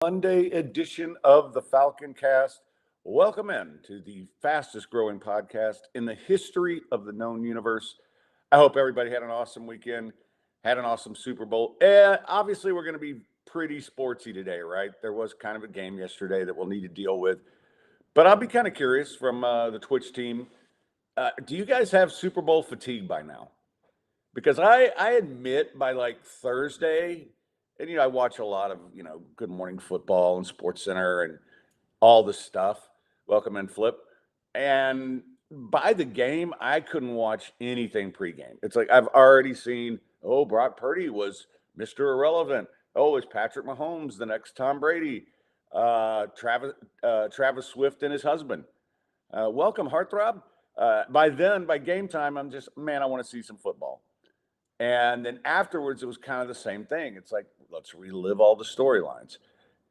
Monday edition of the Falconcast. Welcome in to the fastest growing podcast in the history of the known universe. I hope everybody had an awesome weekend, had an awesome Super Bowl. And obviously, we're going to be pretty sportsy today, right? There was kind of a game yesterday that we'll need to deal with. But I'll be kind of curious from the Twitch team. Do you guys have Super Bowl fatigue by now? Because I admit by like Thursday, and I watch a lot of Good Morning Football and Sports Center and all this stuff. Welcome and Flip, and by the game, I couldn't watch anything pregame. It's like I've already seen. Oh, Brock Purdy was Mr. Irrelevant. Oh, is Patrick Mahomes the next Tom Brady? Travis Swift and his husband. Welcome, Heartthrob. By game time, I'm just man. I want to see some football. And then afterwards, it was kind of the same thing. It's like, let's relive all the storylines.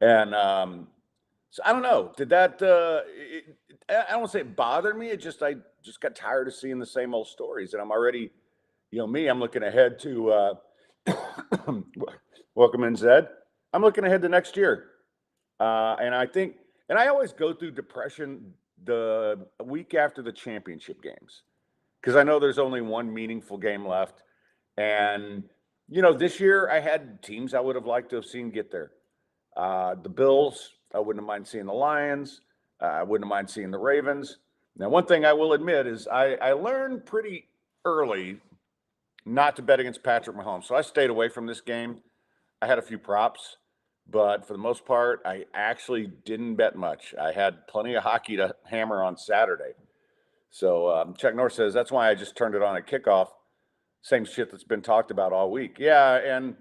And so I don't know. Did that, I don't want to say it bothered me. I just got tired of seeing the same old stories. And I'm already, I'm looking ahead to, welcome in, Zed. I'm looking ahead to next year. And I always go through depression the week after the championship games because I know there's only one meaningful game left. And, this year I had teams I would have liked to have seen get there. The Bills, I wouldn't have mind seeing the Lions. I wouldn't have mind seeing the Ravens. Now, one thing I will admit is I learned pretty early not to bet against Patrick Mahomes. So I stayed away from this game. I had a few props, but for the most part, I actually didn't bet much. I had plenty of hockey to hammer on Saturday. So Chuck Norris says, that's why I just turned it on at kickoff. Same shit that's been talked about all week. Yeah, and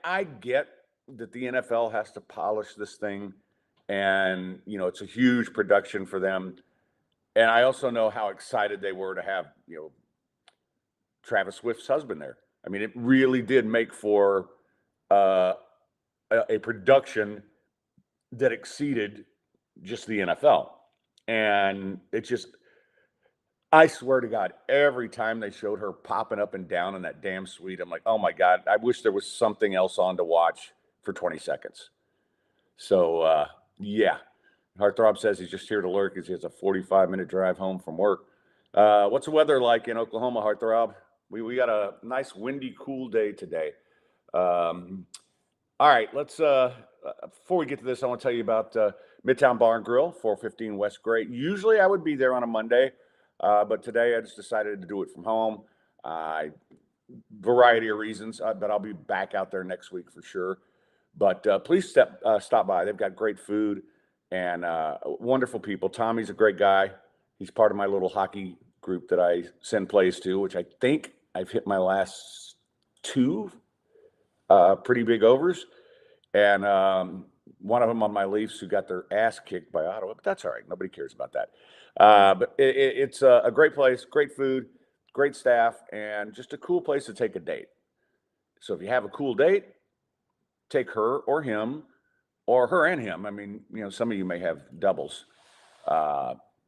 I get that the NFL has to polish this thing, and it's a huge production for them. And I also know how excited they were to have Travis Swift's husband there. I mean, it really did make for a production that exceeded just the NFL, and it just. I swear to God, every time they showed her popping up and down in that damn suite, I'm like, oh my God, I wish there was something else on to watch for 20 seconds. So, yeah. Heartthrob says he's just here to lurk because he has a 45-minute drive home from work. What's the weather like in Oklahoma, Heartthrob? We got a nice, windy, cool day today. All right, let's, before we get to this, I want to tell you about Midtown Bar and Grill, 415 West Gray. Usually I would be there on a Monday. But today I just decided to do it from home. Variety of reasons, but I'll be back out there next week for sure. But please stop by. They've got great food and wonderful people. Tommy's a great guy. He's part of my little hockey group that I send plays to, which I think I've hit my last two pretty big overs. And one of them on my Leafs who got their ass kicked by Ottawa, but that's all right. Nobody cares about that. But it's a great place, great food, great staff, and just a cool place to take a date. So if you have a cool date, take her or him or her and him. I mean, some of you may have doubles.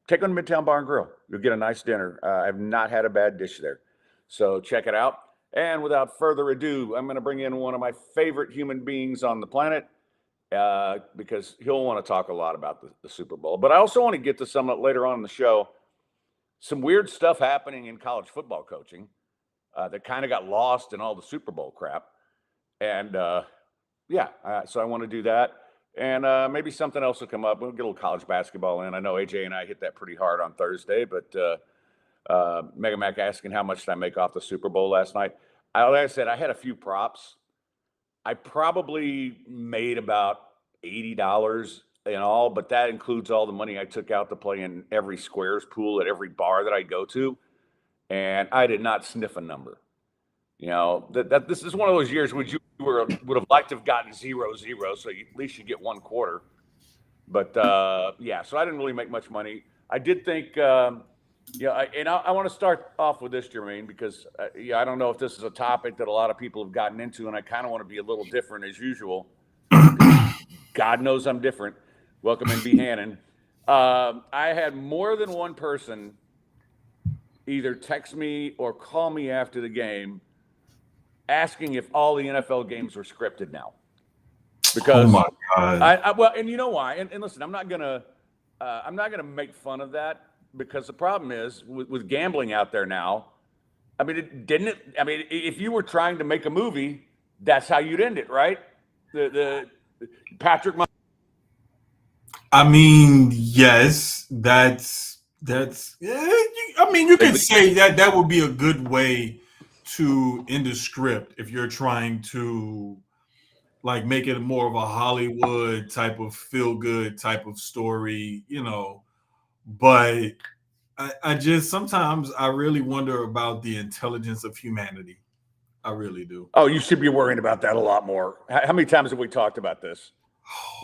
Take them to Midtown Bar and Grill. You'll get a nice dinner. I've not had a bad dish there. So check it out. And without further ado, I'm going to bring in one of my favorite human beings on the planet. Because he'll want to talk a lot about the Super Bowl. But I also want to get to some later on in the show. Some weird stuff happening in college football coaching that kind of got lost in all the Super Bowl crap. And so I want to do that. And maybe something else will come up. We'll get a little college basketball in. I know AJ and I hit that pretty hard on Thursday, but Mega Mac asking how much did I make off the Super Bowl last night. Like I said, I had a few props. I probably made about $80 in all, but that includes all the money I took out to play in every squares pool at every bar that I go to. And I did not sniff a number. That this is one of those years would have liked to have gotten 0-0, so at least you get one quarter. But so I didn't really make much money. I did think I want to start off with this, Jermaine, because I don't know if this is a topic that a lot of people have gotten into, and I kind of want to be a little different as usual. God knows I'm different. Welcome in, B. Hannon. I had more than one person either text me or call me after the game asking if all the NFL games were scripted now. Oh because my God. well, and you know why? And listen, I'm not gonna make fun of that because the problem is with gambling out there now. I mean, it didn't it? I mean, if you were trying to make a movie, that's how you'd end it, right? The Patrick. I mean, yes, that's. Yeah, I mean, you could say that would be a good way to end a script if you're trying to like make it more of a Hollywood type of feel good type of story, But I just sometimes I really wonder about the intelligence of humanity. I really do. Oh, you should be worrying about that a lot more. How many times have we talked about this?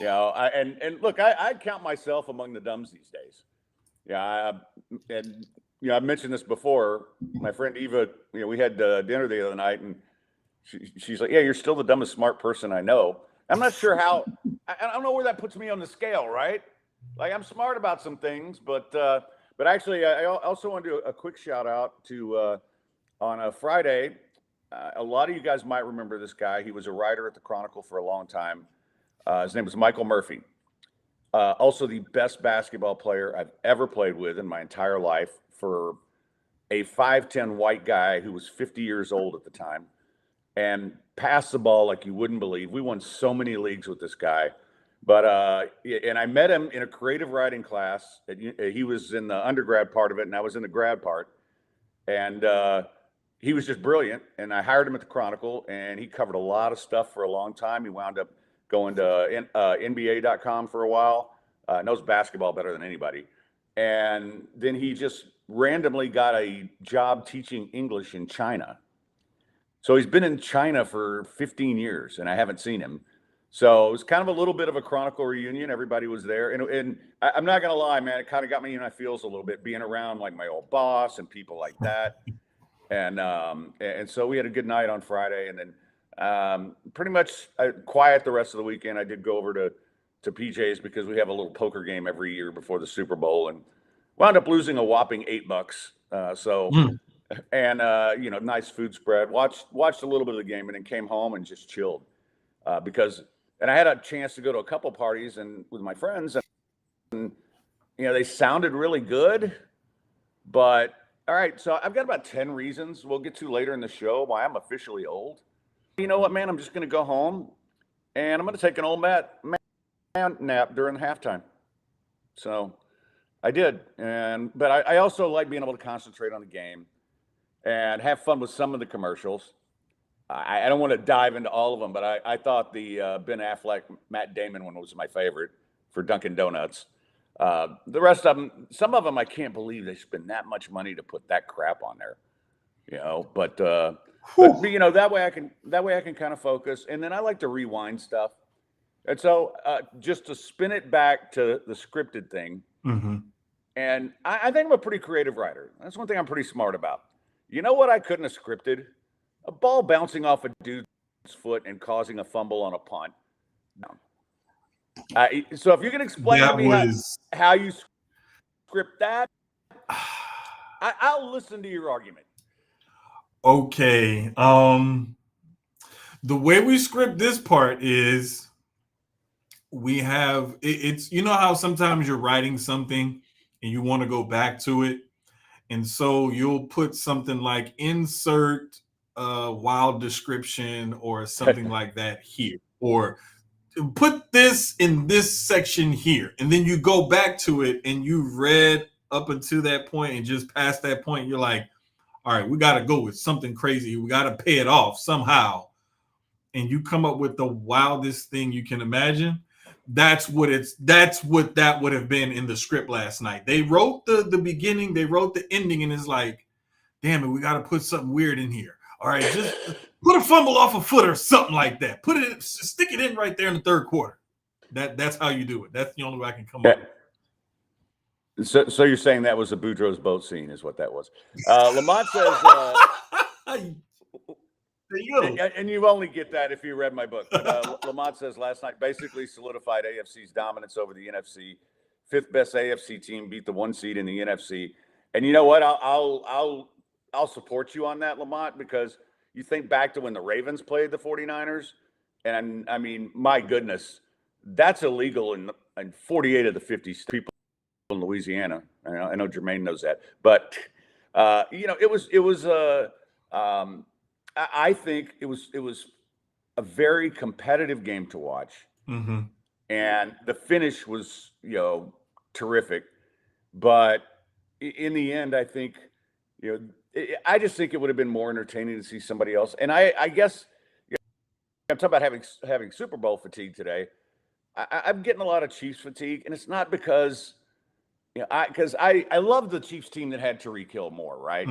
And look, I count myself among the dumbs these days. Yeah, and I've mentioned this before. My friend Eva, we had dinner the other night, and she's like, "Yeah, you're still the dumbest smart person I know." I'm not sure how. I don't know where that puts me on the scale, right? Like I'm smart about some things, but actually, I also want to do a quick shout out to on a Friday. A lot of you guys might remember this guy. He was a writer at the Chronicle for a long time. His name was Michael Murphy. Also, the best basketball player I've ever played with in my entire life for a 5'10" white guy who was 50 years old at the time and passed the ball like you wouldn't believe. We won so many leagues with this guy. But and I met him in a creative writing class. He was in the undergrad part of it, and I was in the grad part. And he was just brilliant. And I hired him at the Chronicle, and he covered a lot of stuff for a long time. He wound up going to NBA.com for a while. Knows basketball better than anybody. And then he just randomly got a job teaching English in China. So he's been in China for 15 years, and I haven't seen him. So it was kind of a little bit of a Chronicle reunion. Everybody was there. And I'm not going to lie, man, it kind of got me in my feels a little bit being around like my old boss and people like that. And so we had a good night on Friday. And then pretty much quiet the rest of the weekend. I did go over to PJ's because we have a little poker game every year before the Super Bowl and wound up losing a whopping $8. And nice food spread. Watched a little bit of the game and then came home and just chilled because I had a chance to go to a couple parties and with my friends and they sounded really good, but all right. So I've got about 10 reasons we'll get to later in the show why I'm officially old. You know what, man? I'm just going to go home and I'm going to take an old man nap during halftime. So I did, but I also like being able to concentrate on the game and have fun with some of the commercials. I don't want to dive into all of them, but I thought the Ben Affleck, Matt Damon one was my favorite for Dunkin' Donuts. The rest of them, some of them, I can't believe they spend that much money to put that crap on there. But that way I can kind of focus, and then I like to rewind stuff. And so just to spin it back to the scripted thing, and I think I'm a pretty creative writer. That's one thing I'm pretty smart about. You know what I couldn't have scripted? A ball bouncing off a dude's foot and causing a fumble on a punt. No. So if you can explain to me how you script that, I'll listen to your argument. Okay. The way we script this part is we have it's how sometimes you're writing something and you want to go back to it, and so you'll put something like insert wild description or something like that here, or put this in this section here, and then you go back to it and you read up until that point and just past that point you're like, all right, we got to go with something crazy, we got to pay it off somehow, and you come up with the wildest thing you can imagine. That's what that would have been in the script last night. They wrote the beginning, they wrote the ending, and it's like, damn it, we got to put something weird in here. All right, just put a fumble off a foot or something like that. Stick it in right there in the third quarter. That's how you do it. That's the only way I can come up with. So you're saying that was a Boudreaux's boat scene, is what that was. Lamont says. There you go. And you only get that if you read my book. But Lamont says last night basically solidified AFC's dominance over the NFC. Fifth best AFC team beat the 1 seed in the NFC. And you know what? I'll support you on that, Lamont, because you think back to when the Ravens played the 49ers And I mean, my goodness, that's illegal in 48 of the 50 people in Louisiana. I know Jermaine knows that, but it was I think it was a very competitive game to watch, and the finish was terrific. But in the end, I think I just think it would have been more entertaining to see somebody else. And I guess I'm talking about having Super Bowl fatigue today. I'm getting a lot of Chiefs fatigue, and it's not because I love the Chiefs team that had Tariq Hill more, right?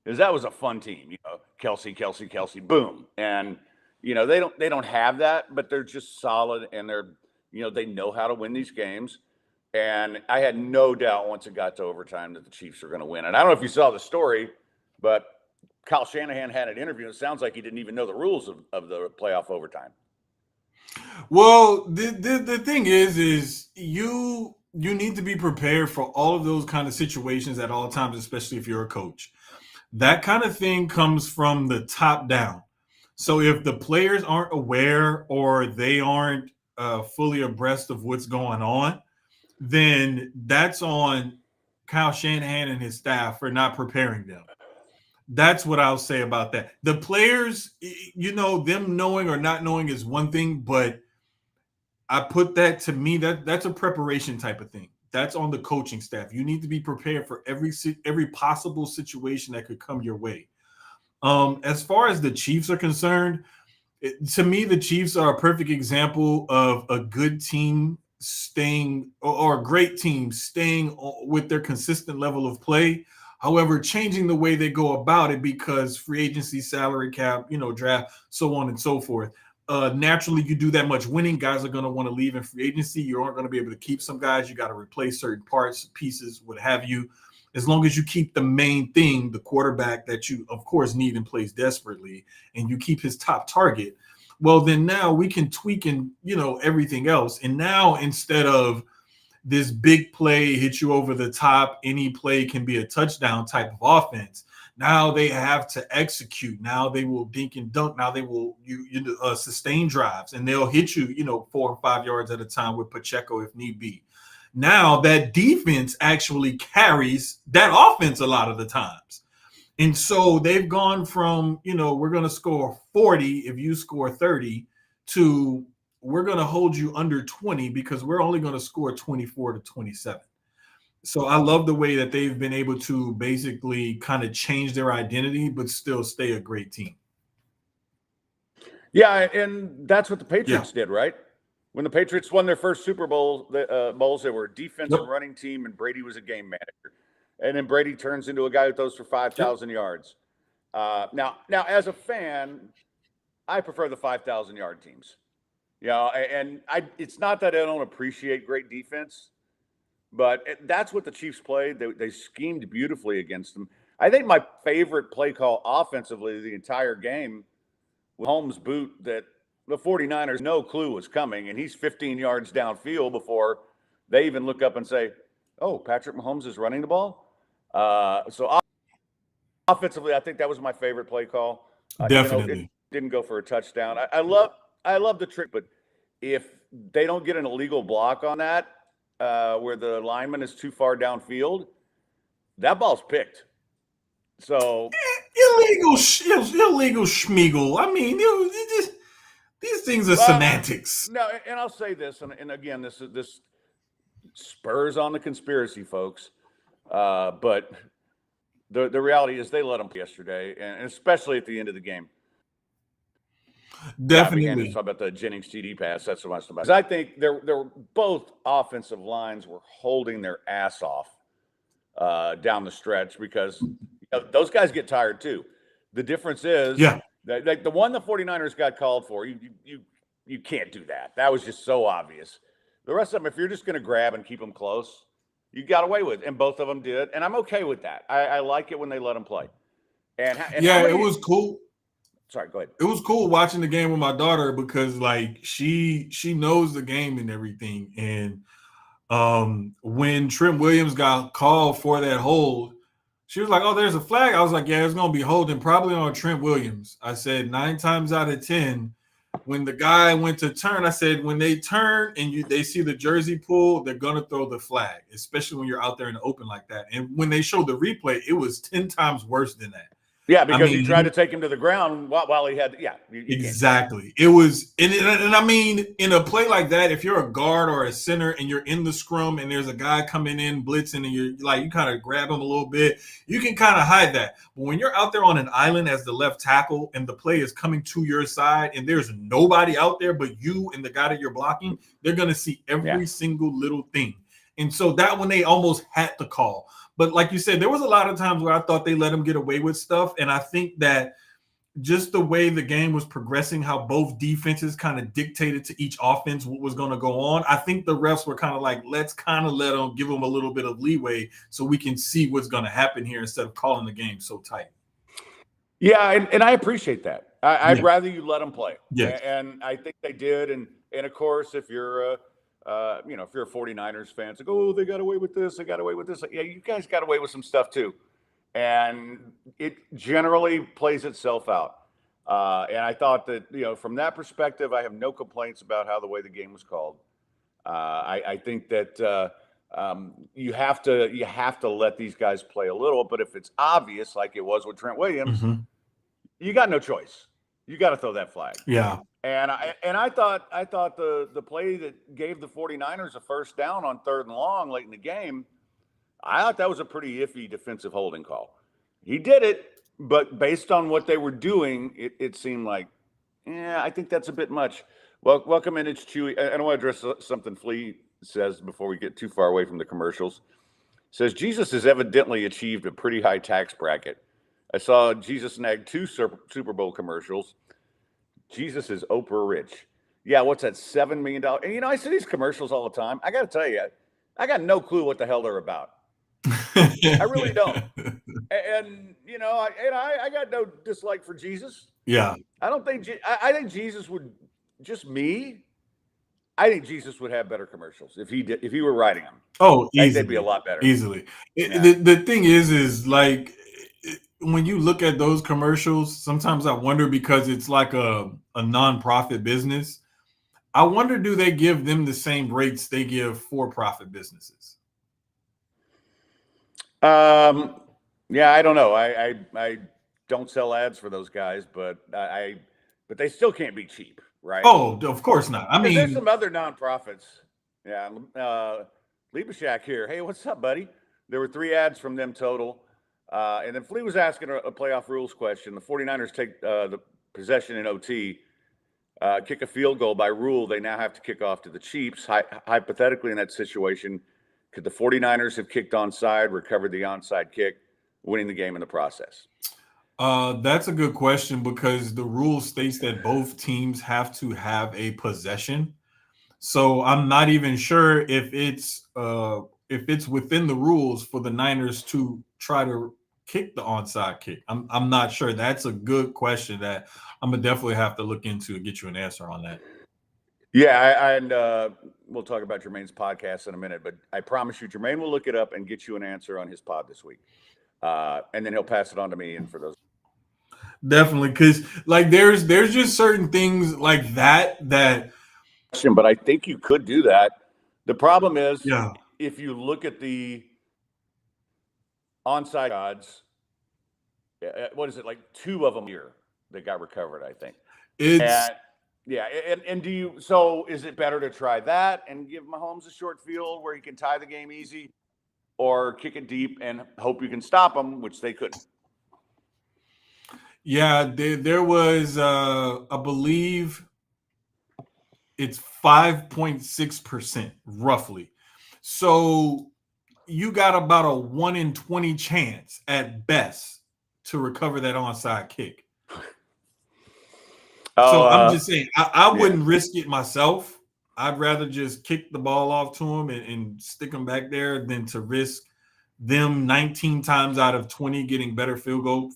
Because that was a fun team, Kelsey, boom, and they don't have that, but they're just solid, and they know how to win these games. And I had no doubt once it got to overtime that the Chiefs are going to win. And I don't know if you saw the story, but Kyle Shanahan had an interview. And it sounds like he didn't even know the rules of the playoff overtime. Well, the thing is you need to be prepared for all of those kind of situations at all times, especially if you're a coach. That kind of thing comes from the top down. So if the players aren't aware or they aren't fully abreast of what's going on, then that's on Kyle Shanahan and his staff for not preparing them. That's what I'll say about that. The players, them knowing or not knowing is one thing, but I put that to me, that's a preparation type of thing. That's on the coaching staff. You need to be prepared for every possible situation that could come your way. As far as the Chiefs are concerned, to me, the Chiefs are a perfect example of a good team staying or a great team staying with their consistent level of play. However, changing the way they go about it because free agency, salary cap, draft, so on and so forth. Naturally, you do that much winning, guys are going to want to leave in free agency. You aren't going to be able to keep some guys. You got to replace certain parts, pieces, what have you. As long as you keep the main thing, the quarterback that you, of course, need in place desperately, and you keep his top target, well, then now we can tweak and, everything else. And now instead of this big play hit you over the top, any play can be a touchdown type of offense. Now they have to execute. Now they will dink and dunk. Now they will sustain drives, and they'll hit you, 4 or 5 yards at a time with Pacheco if need be. Now that defense actually carries that offense a lot of the times. And so they've gone from, we're going to score 40 if you score 30 to we're going to hold you under 20 because we're only going to score 24 to 27. So I love the way that they've been able to basically kind of change their identity, but still stay a great team. Yeah, and that's what the Patriots did, right? When the Patriots won their first Super Bowl, bowls, they were a defensive running team, and Brady was a game manager. And then Brady turns into a guy who throws for 5,000 yards. Now, as a fan, I prefer the 5,000-yard teams. And it's not that I don't appreciate great defense, but that's what the Chiefs played. They schemed beautifully against them. I think my favorite play call offensively the entire game was Holmes' boot that the 49ers no clue was coming, and he's 15 yards downfield before they even look up and say, oh, Patrick Mahomes is running the ball. So offensively, I think that was my favorite play call. Definitely. It didn't go for a touchdown. I love the trick, but if they don't get an illegal block on that, where the lineman is too far downfield, that ball's picked. So illegal schmeagle. I mean, these things are semantics. No, and I'll say this, and again, this spurs on the conspiracy, folks. But the reality is they let them play yesterday, and especially at the end of the game. Definitely. Talk about the Jennings TD pass. That's what I was talking about. I think they're both offensive lines were holding their ass off down the stretch because those guys get tired too. The difference is, that the one the 49ers got called for, you can't do that. That was just so obvious. The rest of them, if you're just going to grab and keep them close, you got away with it, and both of them did, and I'm okay with that. I like it when they let them play. And it was cool. Sorry, go ahead. It was cool watching the game with my daughter because, like, she knows the game and everything. And when Trent Williams got called for that hold, she was like, "Oh, there's a flag." I was like, "Yeah, it's gonna be holding probably on Trent Williams." I said 9 times out of 10, when the guy went to turn, I said, when they turn and they see the jersey pull, they're gonna throw the flag, especially when you're out there in the open like that. And when they showed the replay, it was 10 times worse than that. Yeah, because he tried to take him to the ground while he had. Yeah, exactly. It was, and I mean, in a play like that, if you're a guard or a center and you're in the scrum and there's a guy coming in blitzing and you kind of grab him a little bit, you can kind of hide that. But when you're out there on an island as the left tackle and the play is coming to your side and there's nobody out there but you and the guy that you're blocking, they're gonna see every single little thing. And so that one they almost had to call. But like you said, there was a lot of times where I thought they let him get away with stuff. And I think that just the way the game was progressing, how both defenses kind of dictated to each offense what was going to go on, I think the refs were kind of like, let's kind of give them a little bit of leeway so we can see what's going to happen here instead of calling the game so tight. Yeah, and I appreciate that. I'd rather you let them play. Yeah. And I think they did. And of course, if you're if you're a 49ers fan, it's like, oh, they got away with this, they got away with this. Yeah, you guys got away with some stuff too. And it generally plays itself out. And I thought that, from that perspective, I have no complaints about how the way the game was called. I think that you have to let these guys play a little, but if it's obvious, like it was with Trent Williams, you got no choice. You got to throw that flag. Yeah. And I thought the play that gave the 49ers a first down on 3rd and long late in the game, I thought that was a pretty iffy defensive holding call. He did it, but based on what they were doing, it seemed like, I think that's a bit much. Well, welcome in, it's Chewy. I want to address something Flea says before we get too far away from the commercials. Says Jesus has evidently achieved a pretty high tax bracket. I saw Jesus snag 2 Super Bowl commercials. Jesus is Oprah rich. Yeah, what's that, $7 million? And, I see these commercials all the time. I got to tell you, I got no clue what the hell they're about. I really don't. And, I got no dislike for Jesus. Yeah. I don't think, I think Jesus would, just me, I think Jesus would have better commercials if he were writing them. Oh, easily. I think they'd be a lot better. Easily. The thing is like, when you look at those commercials, sometimes I wonder, because it's like a nonprofit business, I wonder, do they give them the same rates they give for-profit businesses? Yeah, I don't know. I don't sell ads for those guys, but they still can't be cheap, right? Oh, of course not. I mean, there's some other nonprofits. Yeah, Liebeshack here. Hey, what's up, buddy? There were 3 ads from them total. And then Flea was asking a playoff rules question. The 49ers take the possession in OT, kick a field goal. By rule, they now have to kick off to the Chiefs. Hypothetically, in that situation, could the 49ers have kicked onside, recovered the onside kick, winning the game in the process? That's a good question, because the rule states that both teams have to have a possession. So I'm not even sure if it's within the rules for the Niners to try to kick the onside kick. I'm not sure. That's a good question that I'm gonna definitely have to look into and get you an answer on that. Yeah, and we'll talk about Jermaine's podcast in a minute, but I promise you, Jermaine will look it up and get you an answer on his pod this week, and then he'll pass it on to me. And for those, definitely, because like there's just certain things like that. But I think you could do that. The problem is, if you look at the onside odds, what is it, like 2 of them here that got recovered, I think. And do you, so is it better to try that and give Mahomes a short field where he can tie the game easy, or kick it deep and hope you can stop him, which they couldn't? Yeah, there was, I believe it's 5.6% roughly. So you got about a 1 in 20 chance at best to recover that onside kick. So I'm just saying, I wouldn't risk it myself. I'd rather just kick the ball off to him and stick him back there than to risk them 19 times out of 20 getting better field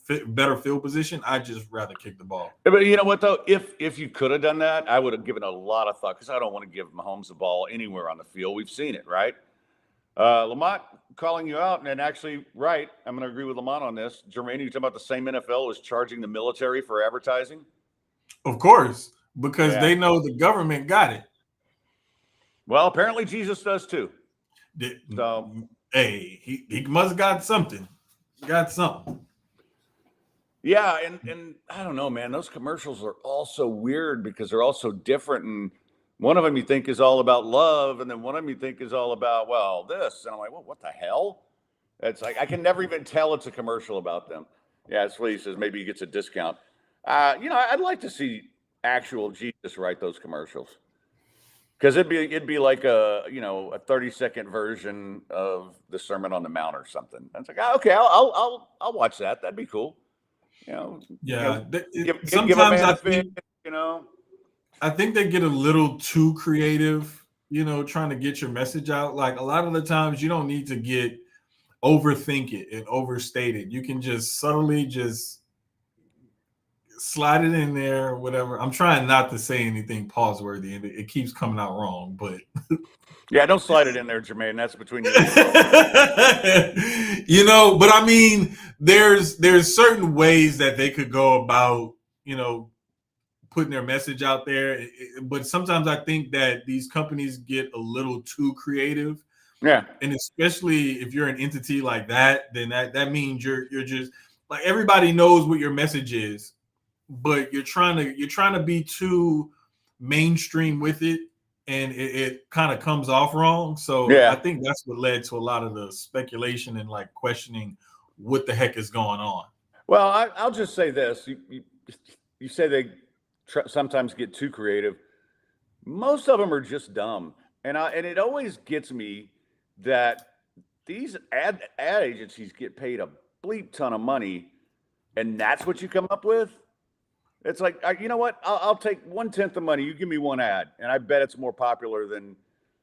position. I'd just rather kick the ball. But you know what, though? If you could have done that, I would have given a lot of thought, because I don't want to give Mahomes the ball anywhere on the field. We've seen it, right? Lamont calling you out, and actually, right, I'm going to agree with Lamont on this. Jermaine, you talking about the same NFL was charging the military for advertising? Of course. because Yeah. they know the government got it. Well, apparently Jesus does too. So Hey, he must have got something. Got something. yeah, and I don't know, man. Those commercials are all so weird because they're all so different. And one of them you think is all about love, and then one of them you think is all about, well, this. And I'm like, well, what the hell? It's like I can never even tell it's a commercial about them. Yeah, that's what he says. Maybe he gets a discount. I'd like to see actual Jesus write those commercials because it'd be like a 30-second version of the Sermon on the Mount or something. And it's like, okay, I'll watch that. That'd be cool. Yeah. Give a Sometimes man I a fish. think I think they get a little too creative, trying to get your message out. Like a lot of the times you don't need to get overthink it and overstate it. You can just subtly just slide it in there or whatever. I'm trying not to say anything pause worthy and it keeps coming out wrong, but yeah, don't slide it in there, Jermaine. That's between you and but I mean, there's certain ways that they could go about, putting their message out there. But sometimes I think that these companies get a little too creative. Yeah. And especially if you're an entity like that, then that means you're just like everybody knows what your message is, but you're trying to be too mainstream with it, and it kind of comes off wrong. So Yeah. I think that's what led to a lot of the speculation and like questioning what the heck is going on. Well, I'll just say this: you say they sometimes get too creative. Most of them are just dumb, and it always gets me that these ad agencies get paid a bleep ton of money, and that's what you come up with. It's like, you know what? I'll take 1/10 the money. You give me one ad, and I bet it's more popular than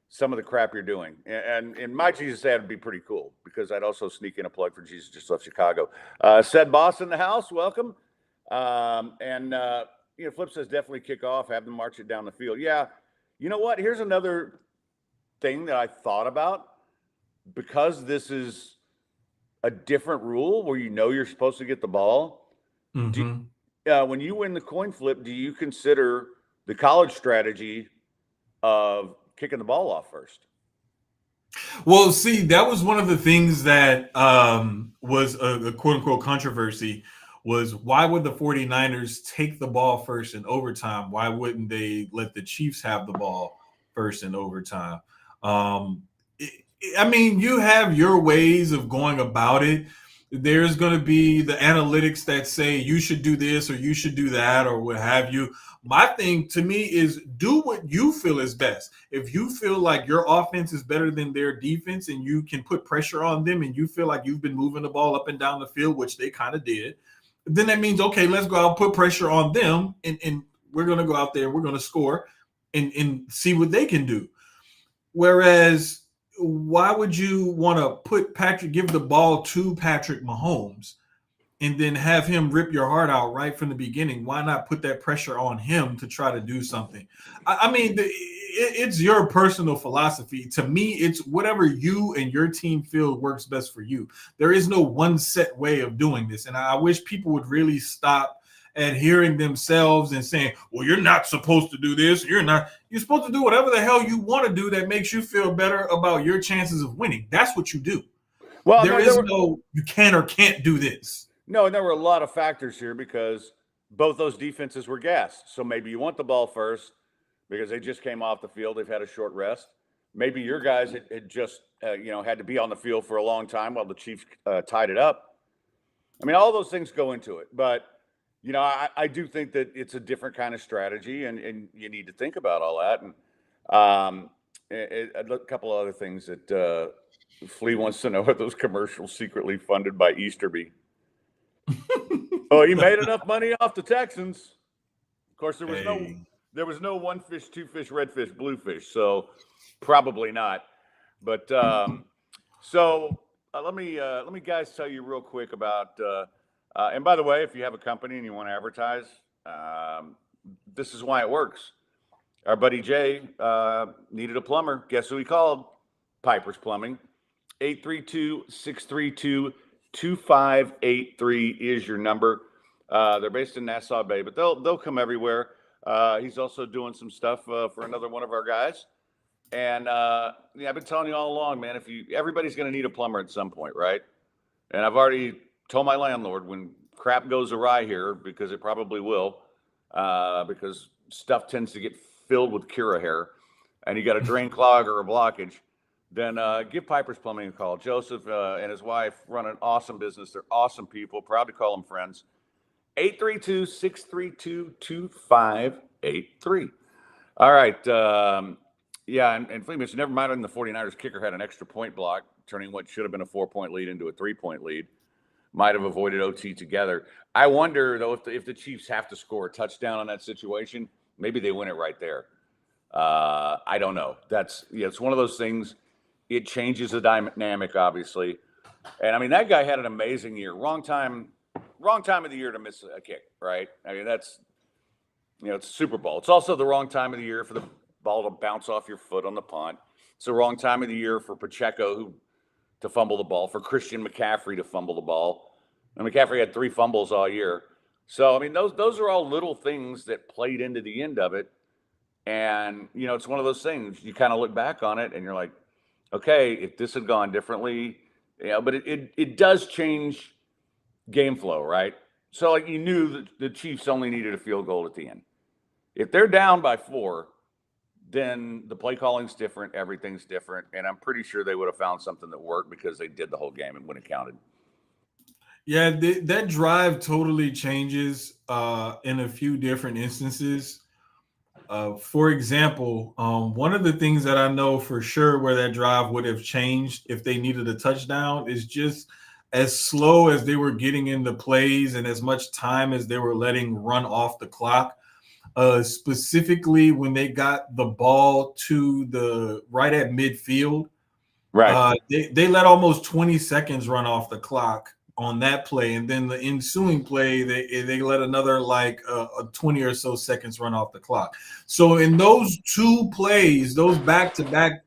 some of the crap you're doing. And my Jesus ad would be pretty cool because I'd also sneak in a plug for Jesus Just Left Chicago. Said boss in the house, welcome. Flip says definitely kick off, have them march it down the field. Yeah, you know what? Here's another thing that I thought about because this is a different rule where you're supposed to get the ball. Mm-hmm. When you win the coin flip, do you consider the college strategy of kicking the ball off first? Well, see, that was one of the things that was a quote unquote controversy was why would the 49ers take the ball first in overtime? Why wouldn't they let the Chiefs have the ball first in overtime? I mean, you have your ways of going about it. There's going to be the analytics that say you should do this or you should do that or what have you. My thing to me is do what you feel is best. If you feel like your offense is better than their defense and you can put pressure on them and you feel like you've been moving the ball up and down the field, which they kind of did, then that means, okay, let's go out, put pressure on them, and we're going to go out there, we're going to score and see what they can do. Whereas why would you want to give the ball to Patrick Mahomes and then have him rip your heart out right from the beginning? Why not put that pressure on him to try to do something? I mean, it's your personal philosophy. To me, it's whatever you and your team feel works best for you. There is no one set way of doing this. And I wish people would really stop adhering themselves and saying, well, you're not supposed to do this. You're supposed to do whatever the hell you want to do that makes you feel better about your chances of winning. That's what you do. Well, you can or can't do this. No, and there were a lot of factors here because both those defenses were gassed. So maybe you want the ball first because they just came off the field. They've had a short rest. Maybe your guys had just, had to be on the field for a long time while the Chiefs tied it up. I mean, all those things go into it. But, I do think that it's a different kind of strategy and you need to think about all that. And a couple of other things that Flea wants to know, are those commercials secretly funded by Easterby? Oh, he made enough money off the Texans. Of course, there was no one fish, two fish, red fish, blue fish, so probably not. But let me guys tell you real quick about. And by the way, if you have a company and you want to advertise, this is why it works. Our buddy Jay needed a plumber. Guess who he called? Piper's Plumbing. 832-632-2583 is your number. They're based in Nassau Bay, but they'll come everywhere. He's also doing some stuff for another one of our guys. And yeah, I've been telling you all along, man. Everybody's going to need a plumber at some point, right? And I've already told my landlord when crap goes awry here, because it probably will, because stuff tends to get filled with Cura hair, and you got a drain clog or a blockage, then give Piper's Plumbing a call. Joseph and his wife run an awesome business. They're awesome people. Proud to call them friends. 832-632-2583. All right. Yeah, and Flea mentioned, never mind, the 49ers kicker had an extra point block, turning what should have been a 4-point lead into a 3-point lead. Might have avoided OT together. I wonder, though, if the Chiefs have to score a touchdown on that situation, maybe they win it right there. I don't know. It's one of those things. It changes the dynamic, obviously. And, I mean, that guy had an amazing year. Wrong time of the year to miss a kick, right? I mean, it's a Super Bowl. It's also the wrong time of the year for the ball to bounce off your foot on the punt. It's the wrong time of the year for Pacheco to fumble the ball, for Christian McCaffrey to fumble the ball. And McCaffrey had 3 fumbles all year. So, I mean, those are all little things that played into the end of it. And, it's one of those things. You kind of look back on it and you're like, okay, if this had gone differently, but it does change game flow, right? So, like, you knew that the Chiefs only needed a field goal at the end. If they're down by 4, then the play calling's different, everything's different, and I'm pretty sure they would have found something that worked because they did the whole game and when it counted. Yeah, that drive totally changes in a few different instances. For example, one of the things that I know for sure where that drive would have changed if they needed a touchdown is just as slow as they were getting into plays and as much time as they were letting run off the clock. Specifically when they got the ball to the right at midfield, right? They let almost 20 seconds run off the clock on that play, and then the ensuing play they let another 20 or so seconds run off the clock. So in those 2 plays, those back-to-back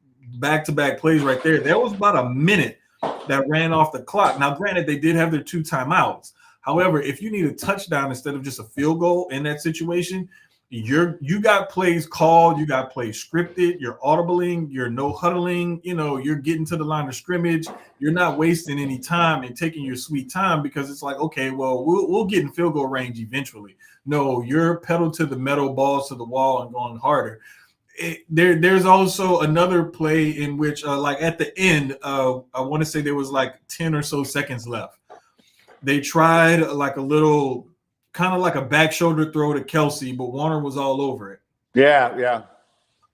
plays right there was about a minute that ran off the clock. Now, granted, they did have their 2 timeouts. However, if you need a touchdown instead of just a field goal in that situation, you got plays called, you got plays scripted, you're audibling, you're no huddling, you're getting to the line of scrimmage, you're not wasting any time and taking your sweet time because it's like, okay, well, we'll get in field goal range eventually. No, you're pedal to the metal, balls to the wall and going harder. There's also another play in which at the end, I want to say there was 10 or so seconds left. They tried a little kind of like a back shoulder throw to Kelsey, but Warner was all over it. Yeah.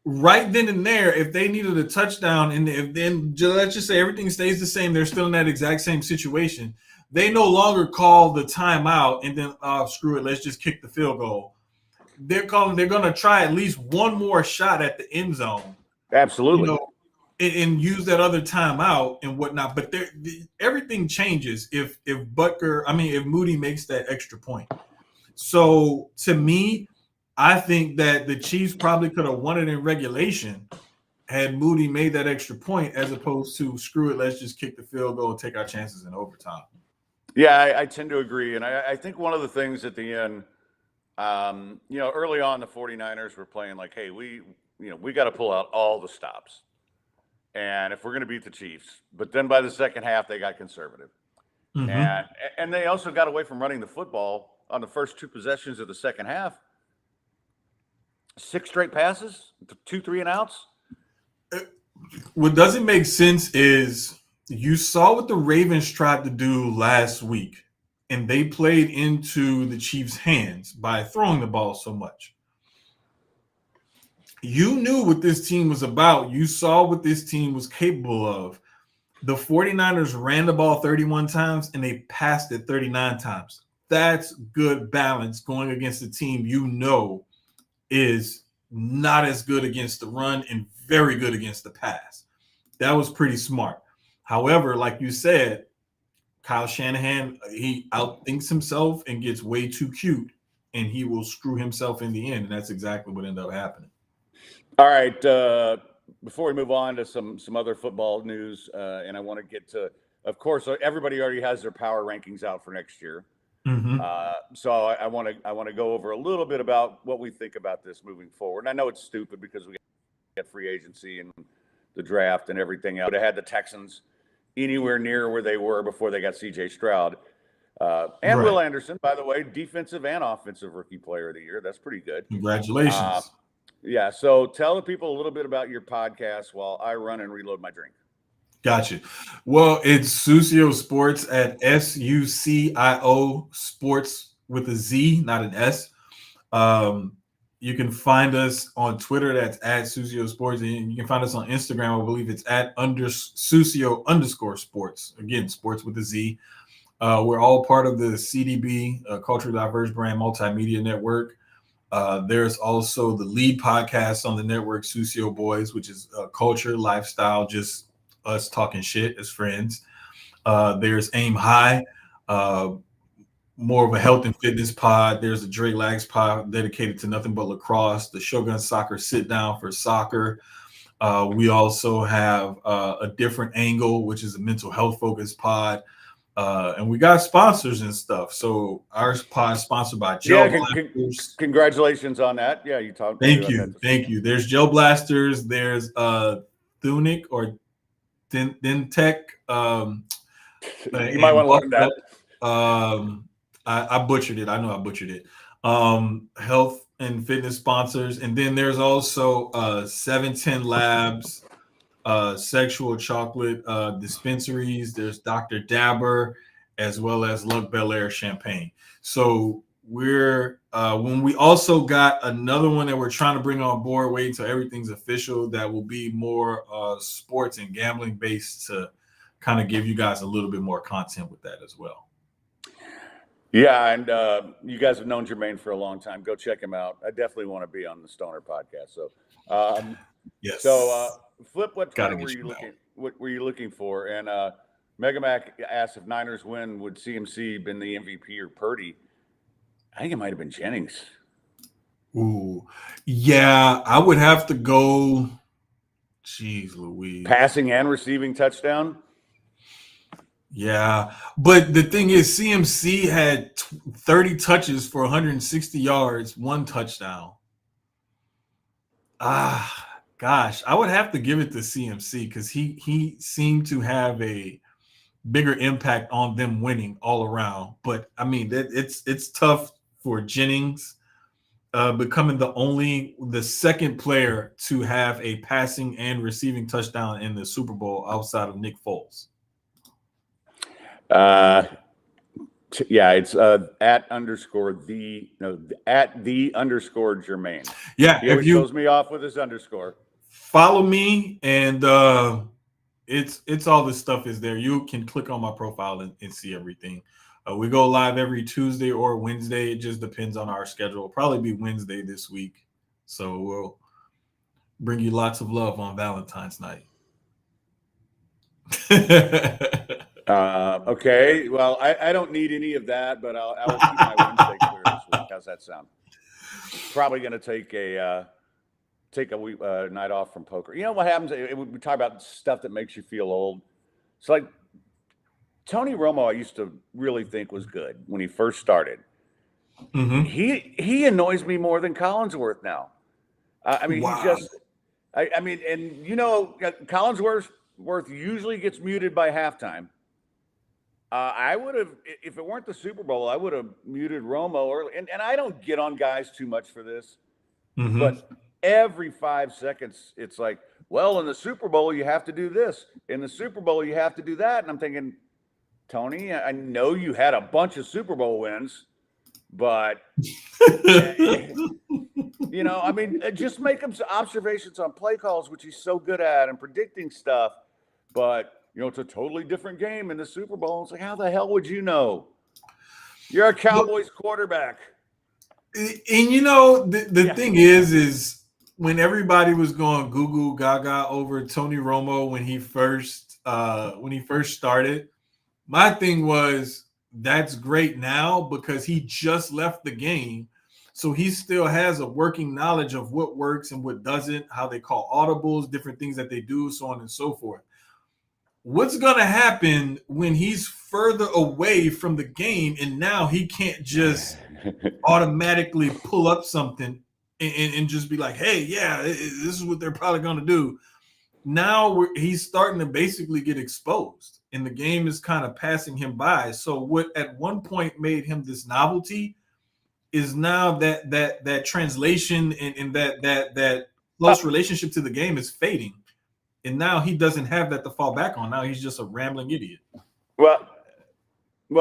Right then and there, if they needed a touchdown, and let's just say everything stays the same, they're still in that exact same situation. They no longer call the timeout and then screw it, let's just kick the field goal. They're going to try at least one more shot at the end zone. Absolutely. And use that other timeout and whatnot. But everything changes if Moody makes that extra point. So to me, I think that the Chiefs probably could have won it in regulation had Moody made that extra point, as opposed to screw it, let's just kick the field goal and take our chances in overtime. Yeah, I tend to agree. And I think one of the things at the end, early on, the 49ers were playing like, hey, we got to pull out all the stops. And if we're going to beat the Chiefs, but then by the second half, they got conservative. Mm-hmm. And they also got away from running the football on the first 2 possessions of the second half. 6 straight passes, 2 3-and-outs. What doesn't make sense is you saw what the Ravens tried to do last week, and they played into the Chiefs' hands by throwing the ball so much. You knew what this team was about. You saw what this team was capable of. The 49ers ran the ball 31 times, and they passed it 39 times. That's good balance going against a team is not as good against the run and very good against the pass. That was pretty smart. However, like you said, Kyle Shanahan, he outthinks himself and gets way too cute, and he will screw himself in the end, and that's exactly what ended up happening. All right. Before we move on to some other football news, and I want to get to, of course, everybody already has their power rankings out for next year. Mm-hmm. So I want to go over a little bit about what we think about this moving forward. And I know it's stupid because we got free agency and the draft and everything else. Would have had the Texans anywhere near where they were before they got C.J. Stroud. And Right. Will Anderson, by the way, defensive and offensive rookie player of the year. That's pretty good. Congratulations. Yeah. So tell the people a little bit about your podcast while I run and reload my drink. Gotcha. Well, it's Sucio Sports at SUCIO Sports with a Z, not an S. You can find us on Twitter. That's at Sucio Sports. And you can find us on Instagram. I believe it's at Sucio_sports. Again, sports with a Z. We're all part of the CDB, Culturally Diverse Brand Multimedia Network. There's also the lead podcast on the network, Sucio Boys, which is culture, lifestyle, just us talking shit as friends. There's Aim High, more of a health and fitness pod. There's a Dre Lags pod dedicated to nothing but lacrosse. The Shogun Soccer Sit Down for soccer. We also have a different angle, which is a mental health focused pod. And we got sponsors and stuff. So our pod is sponsored by Gel Blasters. Congratulations on that. Yeah, you talked. Thank you. Thank you. There's Gel Blasters. There's Thunic or Dentech. You might want to learn that. I butchered it. I know I butchered it. Health and fitness sponsors. And then there's also 710 Labs, Sexual Chocolate dispensaries. There's Dr. Dabber, as well as Luck Bel Air Champagne. So we're when we also got another one that we're trying to bring on board, wait until everything's official, that will be more sports and gambling based to kind of give you guys a little bit more content with that as well. Yeah, and you guys have known Jermaine for a long time. Go check him out. I definitely want to be on the Stoner podcast. So yes. So Flip, what were you looking? What were you looking for? And Megamac asked if Niners win, would CMC been the MVP or Purdy? I think it might have been Jennings. Ooh, yeah, I would have to go. Jeez Louise. Passing and receiving touchdown. Yeah, but the thing is, CMC had 30 touches for 160 yards, 1 touchdown. Gosh, I would have to give it to CMC because he seemed to have a bigger impact on them winning all around. But I mean, it's tough for Jennings becoming the second player to have a passing and receiving touchdown in the Super Bowl outside of Nick Foles. Yeah, it's at the underscore Jermaine. Yeah, he always shows me off with his underscore. Follow me, and it's all this stuff is there. You can click on my profile and see everything. We go live every Tuesday or Wednesday. It just depends on our schedule. It'll probably be Wednesday this week. So we'll bring you lots of love on Valentine's night. Okay. Well, I don't need any of that, but I will keep my Wednesday clear this week. How's that sound? Probably going to take a week, night off from poker. You know what happens? We talk about stuff that makes you feel old. It's like Tony Romo, I used to really think was good when he first started. Mm-hmm. He annoys me more than Collinsworth now. I mean, wow. He just. I mean, and you know, Collinsworth usually gets muted by halftime. I would have, if it weren't the Super Bowl, I would have muted Romo early. And I don't get on guys too much for this, mm-hmm. but every 5 seconds, it's like, well, in the Super Bowl, you have to do this. In the Super Bowl, you have to do that. And I'm thinking, Tony, I know you had a bunch of Super Bowl wins, but, you know, I mean, just make him some observations on play calls, which he's so good at, and predicting stuff. But, you know, it's a totally different game in the Super Bowl. It's like, how the hell would you know? You're a Cowboys quarterback. And, you know, the thing is when everybody was going goo goo gaga over Tony Romo when he first started, my thing was, that's great now because he just left the game. So he still has a working knowledge of what works and what doesn't, how they call audibles, different things that they do, so on and so forth. what's going to happen when he's further away from the game and now he can't just automatically pull up something and just be like, hey, yeah, this is what they're probably going to do. Now he's starting to basically get exposed and the game is kind of passing him by. So what at one point made him this novelty is now that translation and that close relationship to the game is fading. And now he doesn't have that to fall back on. Now he's just a rambling idiot. Well,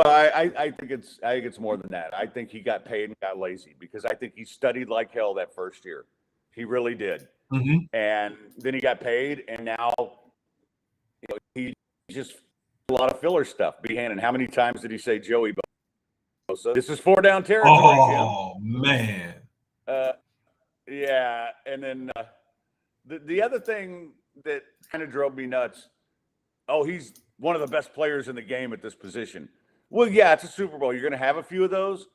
I think it's more than that. I think he got paid and got lazy because I think he studied like hell that first year. He really did. Mm-hmm. And then he got paid, and now he just a lot of filler stuff. Behannon, how many times did he say Joey Bosa? This is 4 down territory. Oh Jim. Man. Yeah, and then the other thing that kind of drove me nuts. Oh, he's one of the best players in the game at this position. Well, yeah, it's a Super Bowl. You're going to have a few of those,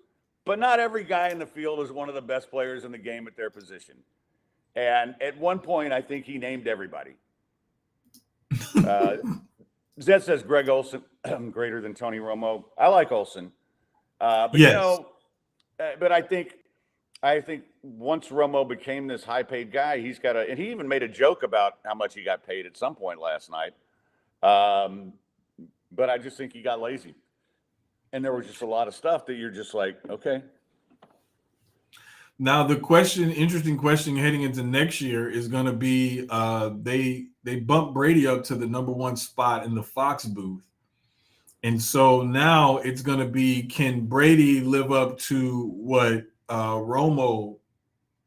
but not every guy in the field is one of the best players in the game at their position. And at one point, I think he named everybody. Zed says Greg Olsen greater than Tony Romo. I like Olsen, but yes. But I think once Romo became this high-paid guy, he's got and he even made a joke about how much he got paid at some point last night. But I just think he got lazy, and there was just a lot of stuff that you're just like, okay. Now the interesting question heading into next year is going to be they bumped Brady up to the number 1 spot in the Fox booth, and so now it's going to be, can Brady live up to what Romo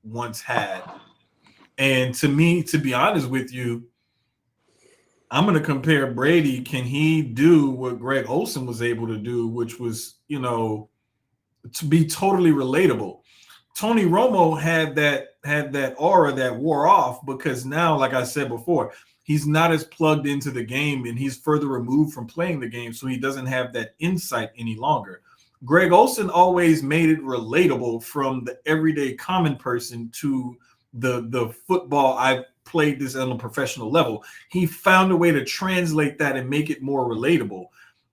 once had? And to me, to be honest with you, I'm going to compare Brady. Can he do what Greg Olsen was able to do, which was, to be totally relatable? Tony Romo had that aura that wore off because now, like I said before, he's not as plugged into the game and he's further removed from playing the game, so he doesn't have that insight any longer. Greg Olsen always made it relatable from the everyday common person to the football. I've played this on a professional level. He found a way to translate that and make it more relatable.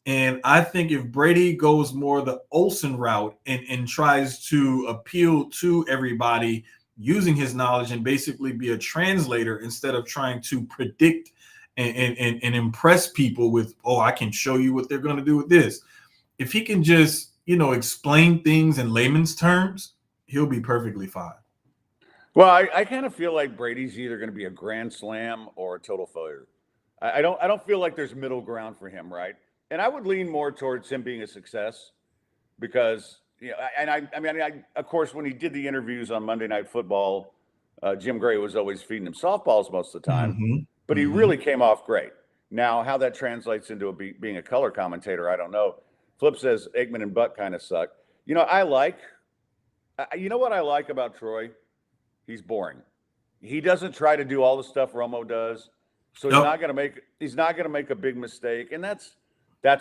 And I think if Brady goes more the Olsen route and tries to appeal to everybody using his knowledge and basically be a translator instead of trying to predict and impress people with, oh, I can show you what they're going to do with this. If he can just, explain things in layman's terms, he'll be perfectly fine. Well, I kind of feel like Brady's either going to be a grand slam or a total failure. I don't feel like there's middle ground for him, right? And I would lean more towards him being a success because, I of course, when he did the interviews on Monday Night Football, Jim Gray was always feeding him softballs most of the time, but he really came off great. Now, how that translates into being a color commentator, I don't know. Flip says Aikman and Buck kind of suck. You know what I like about Troy? He's boring. He doesn't try to do all the stuff Romo does, so he's not going to make a big mistake, and that's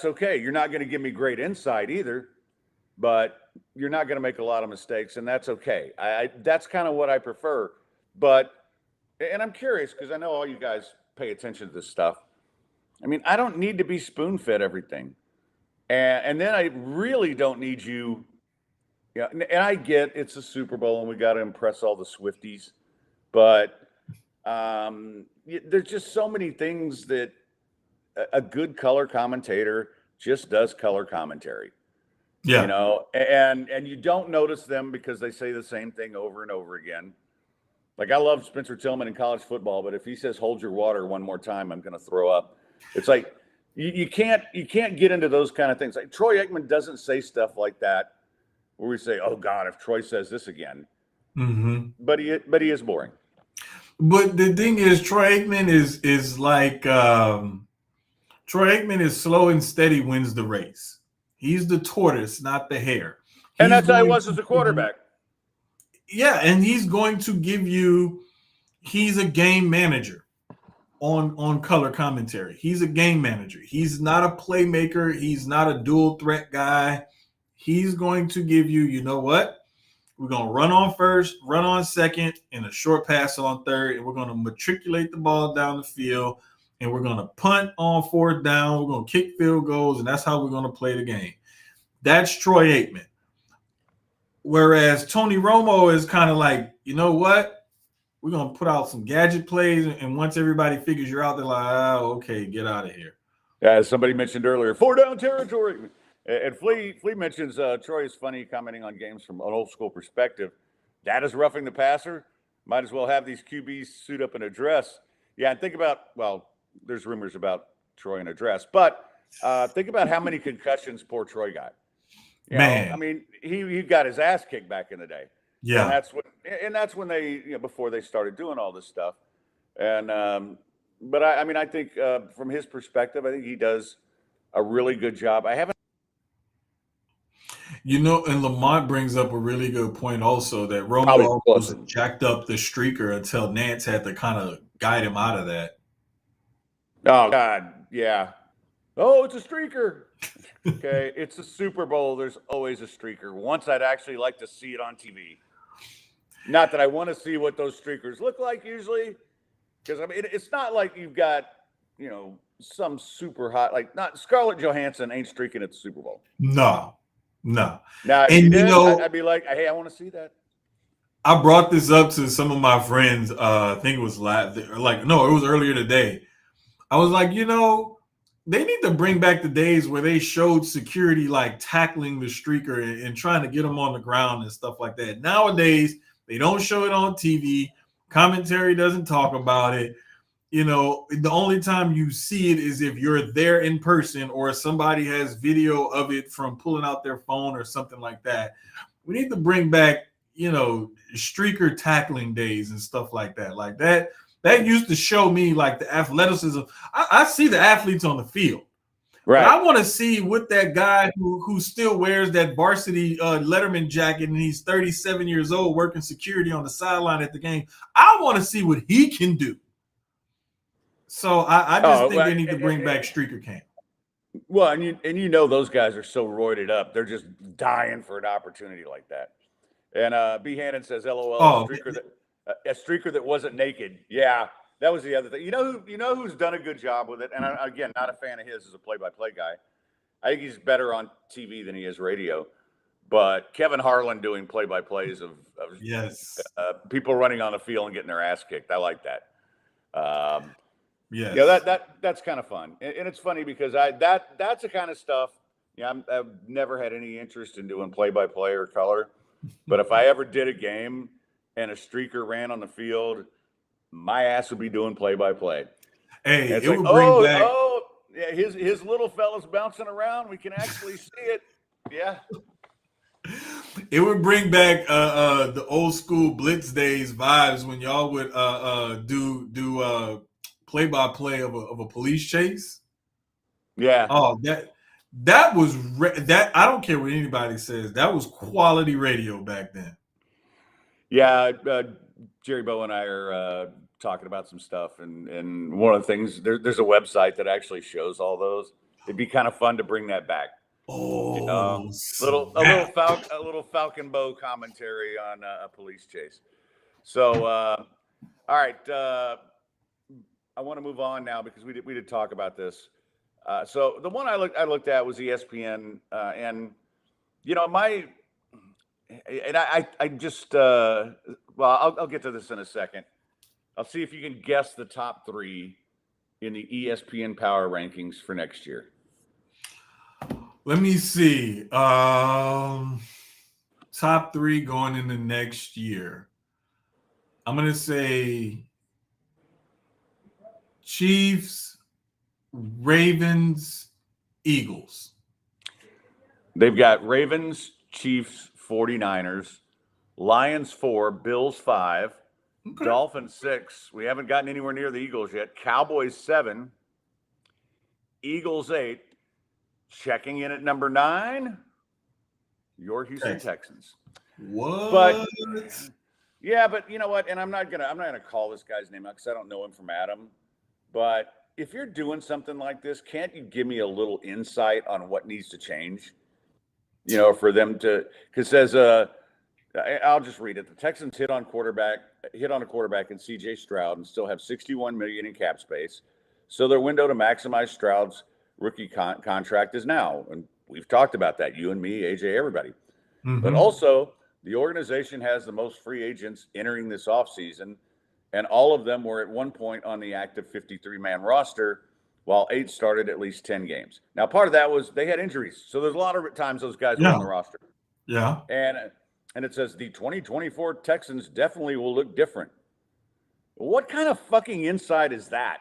okay. You're not going to give me great insight either, but you're not going to make a lot of mistakes, and that's okay. That's kind of what I prefer. And I'm curious because I know all you guys pay attention to this stuff. I mean, I don't need to be spoon-fed everything, and then I really don't need you. Yeah, and I get it's a Super Bowl and we got to impress all the Swifties, but there's just so many things that a good color commentator just does color commentary. Yeah. And you don't notice them because they say the same thing over and over again. Like I love Spencer Tillman in college football, but if he says hold your water one more time, I'm going to throw up. It's like you can't get into those kind of things. Like Troy Aikman doesn't say stuff like that where we say, oh God, if Troy says this again. But he is boring. But the thing is, Troy Aikman is like Troy Aikman is slow and steady wins the race. He's the tortoise, not the hare. And that's how he was as a quarterback. Yeah, and he's going to give you, he's a game manager on color commentary. He's a game manager. He's not a playmaker. He's not a dual threat guy. He's going to give you, you know what? We're going to run on first, run on second, and a short pass on third, and we're going to matriculate the ball down the field, and we're going to punt on 4th down. We're going to kick field goals, and that's how we're going to play the game. That's Troy Aikman. Whereas Tony Romo is kind of like, you know what? We're going to put out some gadget plays, and once everybody figures you out, they're like, oh, okay, get out of here. As somebody mentioned earlier, 4-down territory. And Flea mentions Troy is funny commenting on games from an old school perspective. That is roughing the passer. Might as well have these QBs suit up in a dress. Yeah, and think about, well, there's rumors about Troy in a dress, but think about how many concussions poor Troy got. Man, I mean, he got his ass kicked back in the day. Yeah, and that's when they, before they started doing all this stuff. And but I think from his perspective, I think he does a really good job. I haven't. And Lamont brings up a really good point also that Romo almost jacked up the streaker until Nance had to kind of guide him out of that. Oh, God, yeah. Oh, it's a streaker. Okay, it's a Super Bowl. There's always a streaker. Once I'd actually like to see it on TV. Not that I want to see what those streakers look like usually, because, I mean, it's not like you've got, some super hot, like not Scarlett Johansson ain't streaking at the Super Bowl. No. Now, and I'd be like, hey, I want to see that. I brought this up to some of my friends. I think it was it was earlier today. I was like, they need to bring back the days where they showed security like tackling the streaker and trying to get him on the ground and stuff like that. Nowadays, they don't show it on TV. Commentary doesn't talk about it. The only time you see it is if you're there in person or somebody has video of it from pulling out their phone or something like that. We need to bring back, streaker tackling days and stuff like that. Like that used to show me like the athleticism. I see the athletes on the field. Right. But I want to see what that guy who still wears that varsity Letterman jacket and he's 37 years old working security on the sideline at the game. I want to see what he can do. So I just think they need to bring back streaker camp. Well, and those guys are so roided up, they're just dying for an opportunity like that. And B. Hannon says, "LOL." A streaker that wasn't naked. Yeah, that was the other thing. You know who's done a good job with it. And again, not a fan of his as a play-by-play guy. I think he's better on TV than he is radio. But Kevin Harlan doing play-by-plays of yes, people running on the field and getting their ass kicked. I like that. Yes. Yeah, that's kind of fun, and it's funny because that's the kind of stuff. I've never had any interest in doing play-by-play or color, but if I ever did a game and a streaker ran on the field, my ass would be doing play-by-play. Hey, it would bring back. Oh, yeah, his little fella's bouncing around. We can actually see it. Yeah. It would bring back the old school Blitz days vibes when y'all would do play-by-play of a police chase. Yeah. Oh, that was that. I don't care what anybody says. That was quality radio back then. Yeah, Jerry Bow and I are talking about some stuff, and one of the things there's a website that actually shows all those. It'd be kind of fun to bring that back. Oh, a little Falcon Bow commentary on a police chase. So, all right. I want to move on now because we did talk about this. So the one I looked at was ESPN, and I just I'll get to this in a second. I'll see if you can guess the top 3 in the ESPN Power Rankings for next year. Let me see. Top 3 going into next year. I'm gonna say Chiefs, Ravens, Eagles. They've got Ravens, Chiefs, 49ers, Lions 4, Bills 5, okay. Dolphins 6. We haven't gotten anywhere near the Eagles yet. Cowboys 7, Eagles 8. Checking in at number 9, your Houston Texans. What? But you know what? And I'm not gonna call this guy's name out because I don't know him from Adam. But if you're doing something like this, can't you give me a little insight on what needs to change? For them to, because it says, I'll just read it. The Texans hit on a quarterback in C.J. Stroud and still have $61 million in cap space. So their window to maximize Stroud's rookie contract is now. And we've talked about that, you and me, AJ, everybody. But also, the organization has the most free agents entering this offseason, and all of them were at one point on the active 53-man roster, while 8 started at least 10 games. Now, part of that was they had injuries. So there's a lot of times those guys were on the roster. Yeah. And it says the 2024 Texans definitely will look different. What kind of fucking insight is that?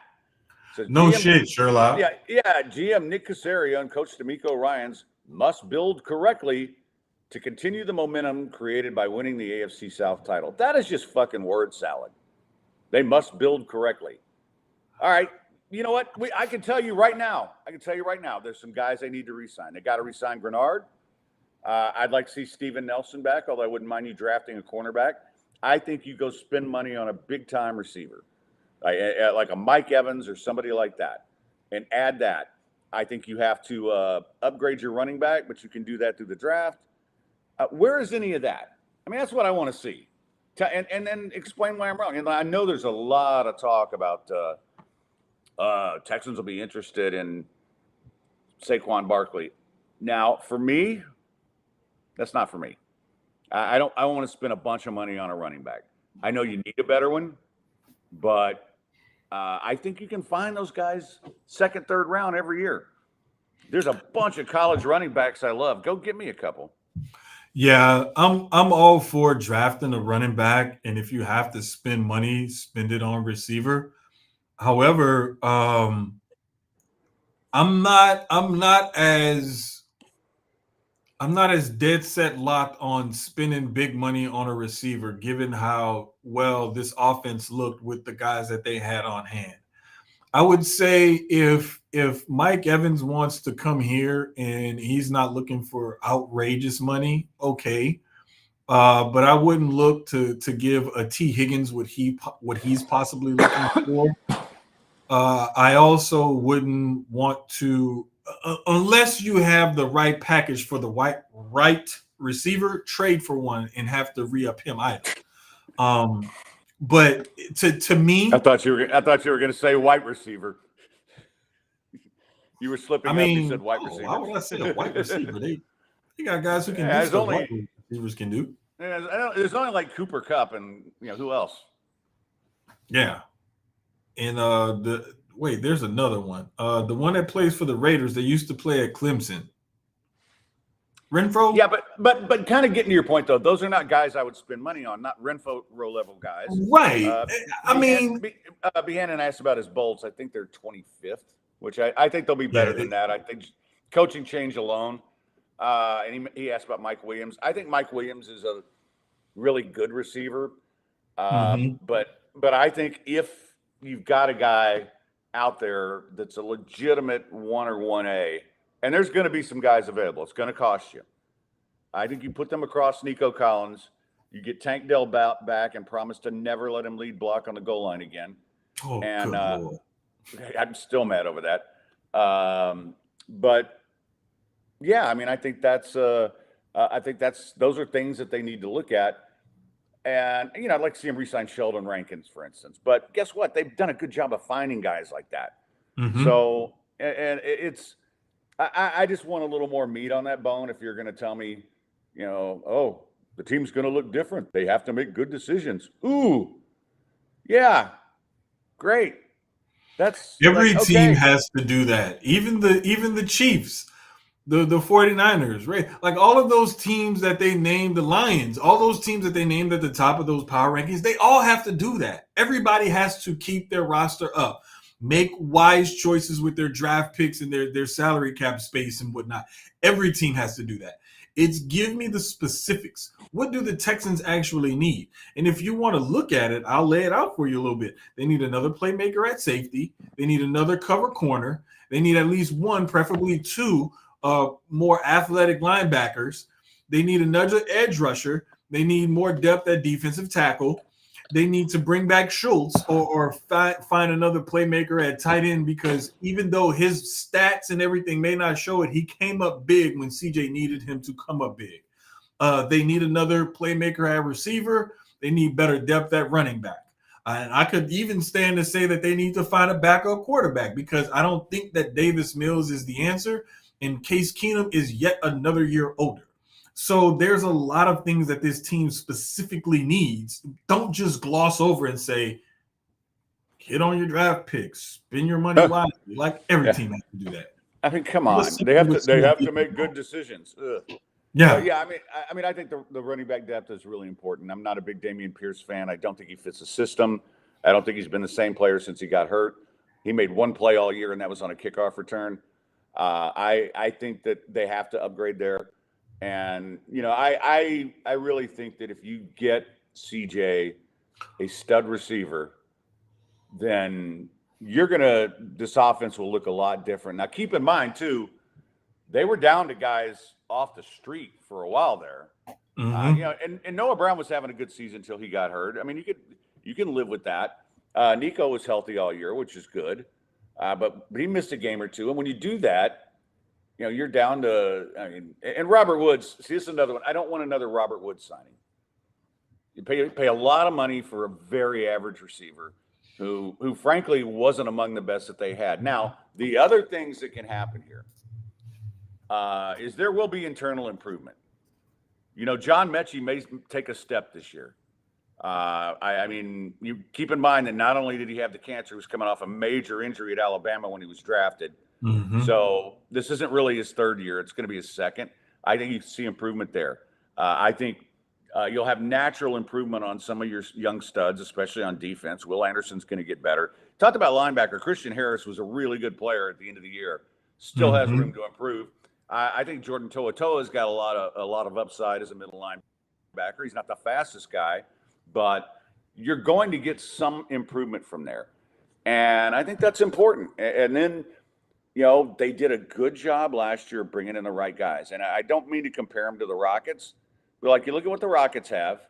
Says No GM, shit, Sherlock. Yeah. GM Nick Caserio and Coach D'Amico Ryans must build correctly to continue the momentum created by winning the AFC South title. That is just fucking word salad. They must build correctly. All right. You know what? I can tell you right now. There's some guys they need to re-sign. They got to re-sign Grenard. I'd like to see Steven Nelson back, although I wouldn't mind you drafting a cornerback. I think you go spend money on a big-time receiver, like a Mike Evans or somebody like that, and add that. I think you have to upgrade your running back, but you can do that through the draft. Where is any of that? I mean, that's what I want to see. And then explain why I'm wrong. And I know there's a lot of talk about Texans will be interested in Saquon Barkley. Now, for me, that's not for me. I want to spend a bunch of money on a running back. I know you need a better one, but I think you can find those guys second, third round every year. There's a bunch of college running backs I love. Go get me a couple. Yeah, I'm all for drafting a running back, and if you have to spend money, spend it on receiver. However, I'm not as dead set locked on spending big money on a receiver, given how well this offense looked with the guys that they had on hand. I would say if Mike Evans wants to come here and he's not looking for outrageous money, okay. But I wouldn't look to give a T. Higgins what he's possibly looking for. I also wouldn't want to, unless you have the right package for the right receiver, trade for one and have to re-up him either. But to me, I thought you were going to say white receiver. You were slipping up. You said white receiver. Why would I say a white receiver? They got guys who can do stuff white receivers can do. There's only like Cooper Kupp and who else? Yeah, and there's another one. The one that plays for the Raiders. They used to play at Clemson. Renfro? Yeah, but kind of getting to your point though, those are not guys I would spend money on, not Renfro level guys. Right. Behannon asked about his Bolts. I think they're 25th, which I think they'll be better than that. I think coaching change alone. And he asked about Mike Williams. I think Mike Williams is a really good receiver. But I think if you've got a guy out there that's a legitimate 1 or 1A, and there's going to be some guys available. It's going to cost you. I think you put them across Nico Collins. You get Tank Dell back and promise to never let him lead block on the goal line again. Oh, and good Lord. I'm still mad over that. But yeah, I mean, I think those are things that they need to look at. And I'd like to see him re-sign Sheldon Rankins, for instance. But guess what? They've done a good job of finding guys like that. So, and it's. I just want a little more meat on that bone. If you're going to tell me, the team's going to look different, they have to make good decisions. Ooh, yeah, great. That's every team has to do that. Even the Chiefs, the 49ers, right? Like all of those teams that they named, the Lions, all those teams that they named at the top of those power rankings, they all have to do that. Everybody has to keep their roster up. Make wise choices with their draft picks and their salary cap space and whatnot. Every team has to do that. It's give me the specifics. What do the Texans actually need? And if you want to look at it, I'll lay it out for you a little bit. They need another playmaker at safety. They need another cover corner. They need at least one, preferably two, more athletic linebackers. They need another edge rusher. They need more depth at defensive tackle. They need to bring back Schultz or find another playmaker at tight end, because even though his stats and everything may not show it, he came up big when CJ needed him to come up big. They need another playmaker at receiver. They need better depth at running back. And I could even stand to say that they need to find a backup quarterback, because I don't think that Davis Mills is the answer, and Case Keenum is yet another year older. So there's a lot of things that this team specifically needs. Don't just gloss over and say, hit on your draft picks, spend your money wisely. Like every team has to do that. I mean, come on. They have to make good decisions. Ugh. Yeah. But yeah, I think the running back depth is really important. I'm not a big Dameon Pierce fan. I don't think he fits the system. I don't think he's been the same player since he got hurt. He made one play all year, and that was on a kickoff return. I think that they have to upgrade there. And, I really think that if you get CJ a stud receiver, then this offense will look a lot different. Now, keep in mind, too, they were down to guys off the street for a while there. And Noah Brown was having a good season until he got hurt. I mean, you can live with that. Nico was healthy all year, which is good. But he missed a game or two. And when you do that, you're down to, and Robert Woods, see, this is another one. I don't want another Robert Woods signing. You pay a lot of money for a very average receiver who frankly wasn't among the best that they had. Now, the other things that can happen here is there will be internal improvement. John Mechie may take a step this year. You keep in mind that not only did he have the cancer, he was coming off a major injury at Alabama when he was drafted. So this isn't really his third year. It's going to be his second. I think you see improvement there. I think you'll have natural improvement on some of your young studs, especially on defense. Will Anderson's going to get better. Talked about linebacker. Christian Harris was a really good player at the end of the year. Still has room to improve. I think Jordan To'oto'o's got a lot of upside as a middle linebacker. He's not the fastest guy, but you're going to get some improvement from there. And I think that's important. And then, they did a good job last year bringing in the right guys. And I don't mean to compare them to the Rockets, but you look at what the Rockets have,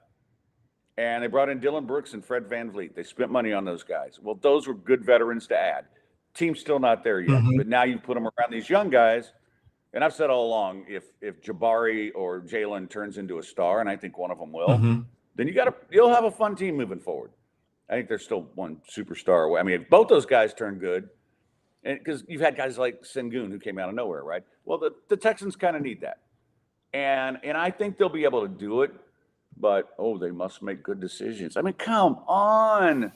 and they brought in Dylan Brooks and Fred VanVleet. They spent money on those guys. Well, those were good veterans to add. Team's still not there yet, but now you put them around these young guys. And I've said all along, if Jabari or Jalen turns into a star, and I think one of them will, then you'll have a fun team moving forward. I think there's still one superstar away. I mean, if both those guys turn good, and because you've had guys like Sengun who came out of nowhere, right? Well, the Texans kind of need that, and I think they'll be able to do it. But they must make good decisions. I mean, come on.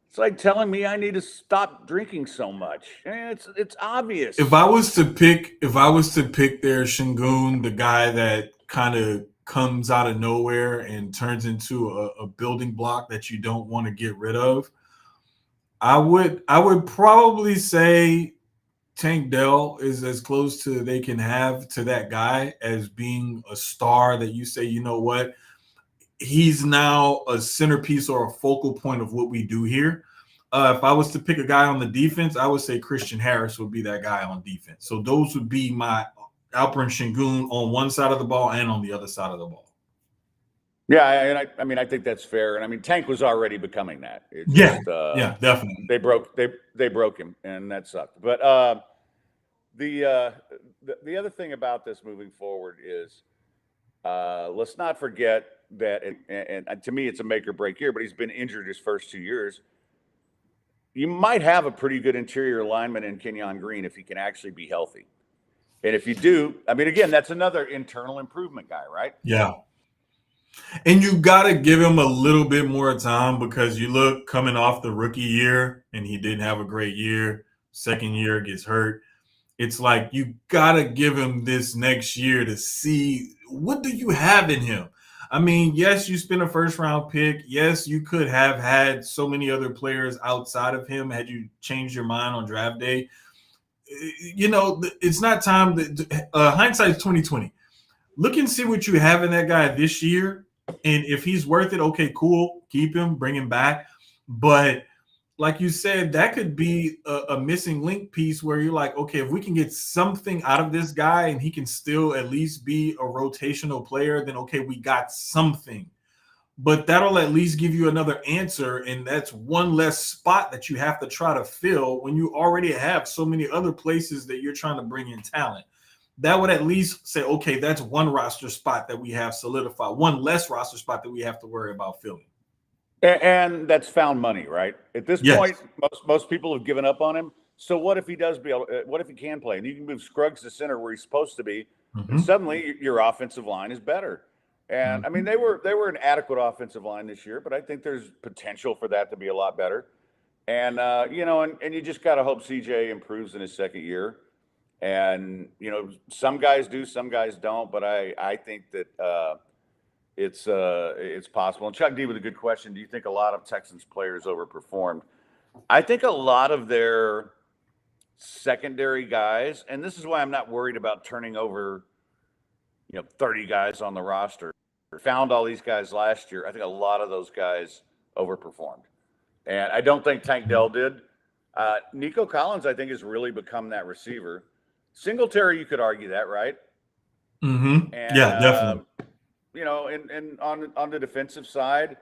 It's like telling me I need to stop drinking so much. It's obvious. If I was to pick there, Sengun, the guy that kind of comes out of nowhere and turns into a building block that you don't want to get rid of, I would probably say Tank Dell is as close to they can have to that guy as being a star that you say, you know what, he's now a centerpiece or a focal point of what we do here. If I was to pick a guy on the defense, I would say Christian Harris would be that guy on defense. So those would be my Alperen Sengun on one side of the ball and on the other side of the ball. Yeah, and I think that's fair. And Tank was already becoming that. Yeah, definitely. They broke him, and that sucked. But the other thing about this moving forward is let's not forget that, and to me it's a make or break year. But he's been injured his first 2 years. You might have a pretty good interior lineman in Kenyon Green if he can actually be healthy. And if you do, again, that's another internal improvement guy, right? Yeah. And you got to give him a little bit more time, because you look coming off the rookie year and he didn't have a great year. Second year gets hurt. It's like you got to give him this next year to see what do you have in him. Yes, you spent a first round pick. Yes, you could have had so many other players outside of him had you changed your mind on draft day. It's not time hindsight's 2020. Look and see what you have in that guy this year. And if he's worth it, okay, cool. Keep him, bring him back. But like you said, that could be a missing link piece where you're like, okay, if we can get something out of this guy and he can still at least be a rotational player, then okay, we got something. But that'll at least give you another answer, and that's one less spot that you have to try to fill when you already have so many other places that you're trying to bring in talent. That would at least say, okay, that's one roster spot that we have solidified, one less roster spot that we have to worry about filling. And that's found money, right? At this point, Yes. most people have given up on him. So what if he does be able? What if he can play? And you can move Scruggs to center where he's supposed to be, and Mm-hmm. suddenly your offensive line is better. And I mean, Mm-hmm. they were an adequate offensive line this year, but I think there's potential for that to be a lot better. And and you just got to hope CJ improves in his second year. And some guys do, some guys don't. But I think that it's possible. And Chuck D with a good question. Do you think a lot of Texans players overperformed? I think a lot of their secondary guys, and this is why I'm not worried about turning over 30 guys on the roster. Found all these guys last year. I think a lot of those guys overperformed. And I don't think Tank Dell did. Nico Collins, I think, has really become that receiver. Singletary, you could argue that, right? Mm-hmm. And Yeah, definitely. and on the defensive side,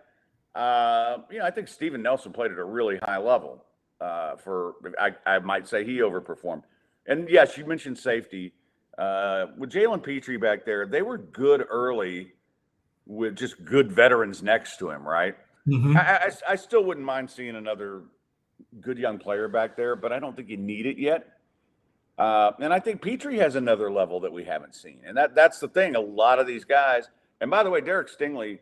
I think Steven Nelson played at a really high level. I might say he overperformed. And yes, you mentioned safety. With Jalen Petrie back there, they were good early with just good veterans next to him, right? Mm-hmm. I still wouldn't mind seeing another good young player back there, but I don't think you need it yet. And I think Petrie has another level that we haven't seen. And that's the thing. A lot of these guys, and by the way, Derek Stingley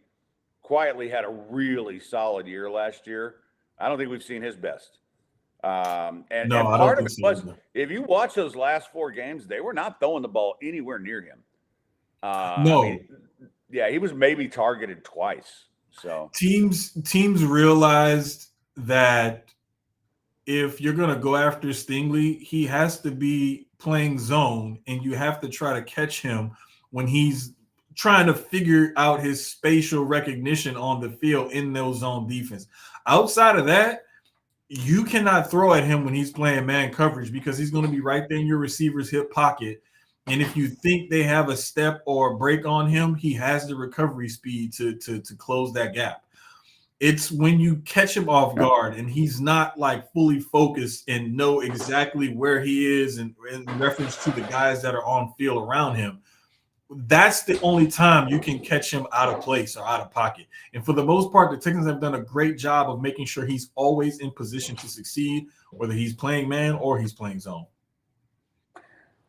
quietly had a really solid year last year. I don't think we've seen his best. No, And I don't part of think it so was, either. if you watch those last four games, they were not throwing the ball anywhere near him. I No, mean, yeah, he was maybe targeted twice. So teams realized that if you're going to go after Stingley, he has to be playing zone, and you have to try to catch him when he's trying to figure out his spatial recognition on the field in those zone defense. Outside of that, you cannot throw at him when he's playing man coverage because he's going to be right there in your receiver's hip pocket. And if you think they have a step or a break on him, he has the recovery speed to close that gap. It's when you catch him off guard and he's not like fully focused and know exactly where he is and in reference to the guys that are on field around him. That's the only time you can catch him out of place or out of pocket. And for the most part, the Texans have done a great job of making sure he's always in position to succeed, whether he's playing man or he's playing zone.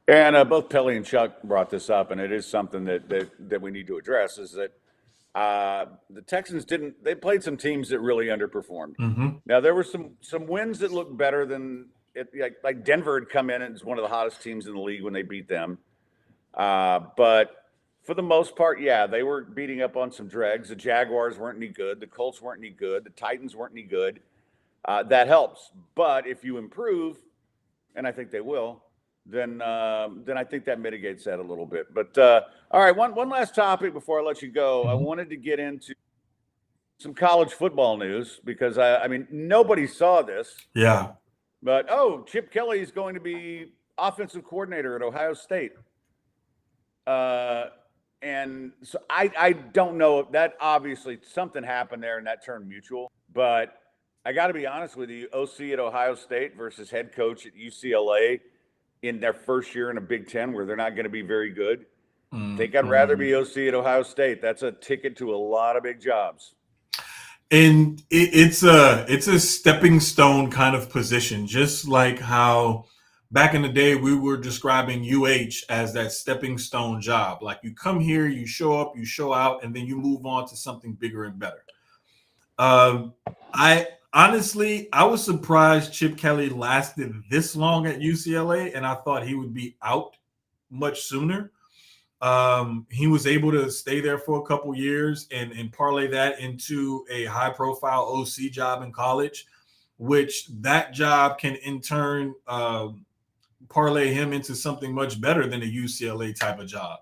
And both Pelly and Chuck brought this up, and it is something that we need to address. Is that the Texans didn't? They played some teams that really underperformed. Mm-hmm. Now there were some wins that looked better than it. Like Denver had come in and was one of the hottest teams in the league when they beat them. But for the most part, yeah, they were beating up on some dregs. The Jaguars weren't any good. The Colts weren't any good. The Titans weren't any good. That helps. But if you improve, and I think they will, then I think that mitigates that a little bit. But all right, one last topic before I let you go. I wanted to get into some college football news because I mean nobody saw this. Yeah. But Chip Kelly is going to be offensive coordinator at Ohio State. And so I don't know if that obviously something happened there and that turned mutual. But I got to be honest with you, OC at Ohio State versus head coach at UCLA in their first year in a Big Ten where they're not going to be very good. I think I'd rather be OC at Ohio State. That's a ticket to a lot of big jobs. And it's a stepping stone kind of position, just like how back in the day we were describing UH as that stepping stone job. Like you come here, you show up, you show out, and then you move on to something bigger and better. I honestly, I was surprised Chip Kelly lasted this long at UCLA, and I thought he would be out much sooner. He was able to stay there for a couple years and parlay that into a high-profile OC job in college, which that job can in turn parlay him into something much better than a UCLA type of job.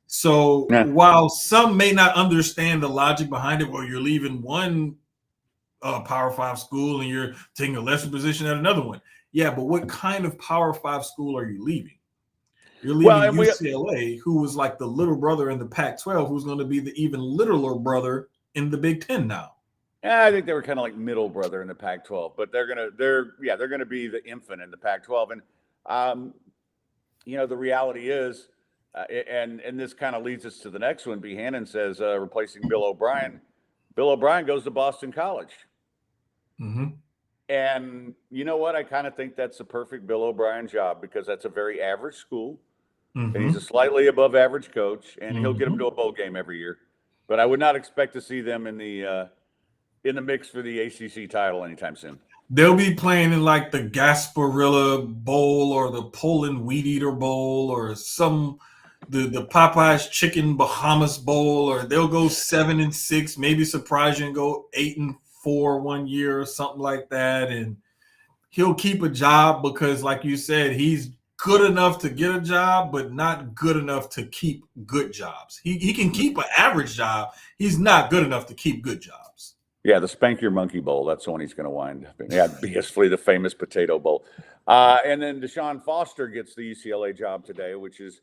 So while some may not understand the logic behind it, well, you're leaving one Power 5 school and you're taking a lesser position at another one. Yeah, but what kind of Power 5 school are you leaving? You're leaving UCLA, who was like the little brother in the Pac-12, who's going to be the even littler brother in the Big Ten now. Yeah, I think they were kind of like middle brother in the Pac-12, but they're gonna be the infant in the Pac-12. And the reality is, and this kind of leads us to the next one. B. Hannon says replacing Bill O'Brien. Bill O'Brien goes to Boston College. Mm-hmm. And you know what? I kind of think that's the perfect Bill O'Brien job because that's a very average school. Mm-hmm. And he's a slightly above average coach, and he'll get them Mm-hmm. to a bowl game every year. But I would not expect to see them in the mix for the ACC title anytime soon. They'll be playing in like the Gasparilla Bowl or the Poland Wheat Eater Bowl or the Popeyes Chicken Bahamas Bowl, or they'll go 7-6, maybe surprise you and go 8-4 one year or something like that. And he'll keep a job because, like you said, he's good enough to get a job, but not good enough to keep good jobs. He can keep an average job. He's not good enough to keep good jobs. Yeah, the Spank Your Monkey Bowl. That's the one he's going to wind up in. Yeah, basically the famous Potato Bowl. And then Deshaun Foster gets the UCLA job today, which is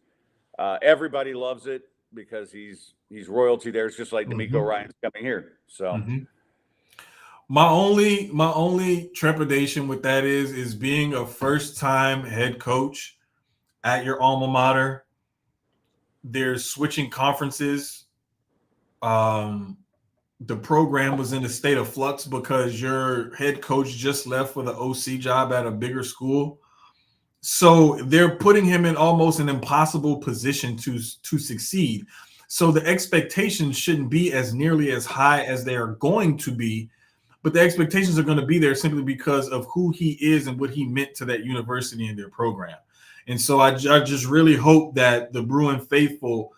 everybody loves it because he's royalty there. It's just like D'Amico Ryan's coming here. So my only trepidation with that is being a first-time head coach at your alma mater. They're switching conferences. The program was in a state of flux because your head coach just left for the OC job at a bigger school. So they're putting him in almost an impossible position to succeed. So the expectations shouldn't be as nearly as high as they are going to be, but the expectations are going to be there simply because of who he is and what he meant to that university and their program. And so I just really hope that the Bruin faithful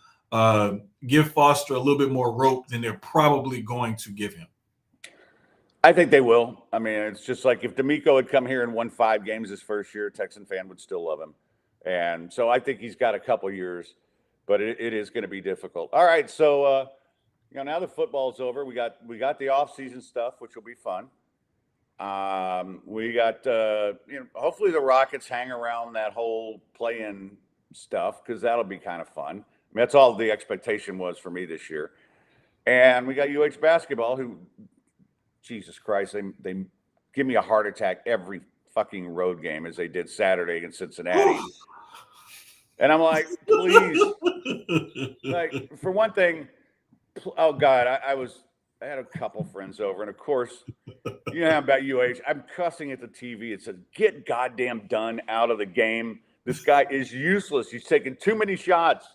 give Foster a little bit more rope than they're probably going to give him. I think they will. I mean, it's just like if D'Amico had come here and won 5 games his first year, a Texan fan would still love him. And so I think he's got a couple years, but it is going to be difficult. All right, so now the football's over. We got the off-season stuff, which will be fun. We got hopefully the Rockets hang around that whole play-in stuff because that'll be kind of fun. I mean, that's all the expectation was for me this year. And we got UH basketball, who, Jesus Christ, they give me a heart attack every fucking road game as they did Saturday against Cincinnati. And I'm like, please. Like, for one thing, oh, God, I had a couple friends over. And, of course, you know how about UH. I'm cussing at the TV. It said, get goddamn done out of the game. This guy is useless. He's taking too many shots.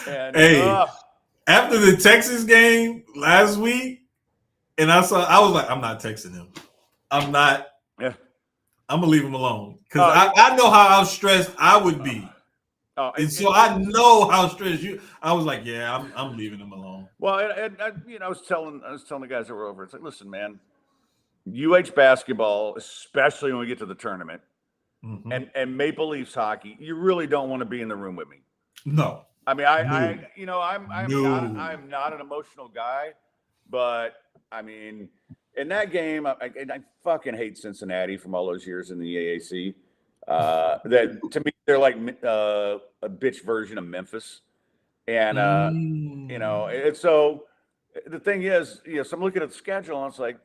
And, hey, after the Texas game last week, and I was like, I'm not texting him. I'm not. Yeah. I'm going to leave him alone. Because I know how stressed I would be. So I know how stressed you. I was like, yeah, I'm leaving him alone. Well, and I was telling the guys that were over, it's like, listen, man, UH basketball, especially when we get to the tournament, and Maple Leafs hockey, you really don't want to be in the room with me. No. I mean, I'm not an emotional guy, but I mean, in that game, I fucking hate Cincinnati from all those years in the AAC. That to me, they're like a bitch version of Memphis, and and so the thing is, so I'm looking at the schedule, and it's like,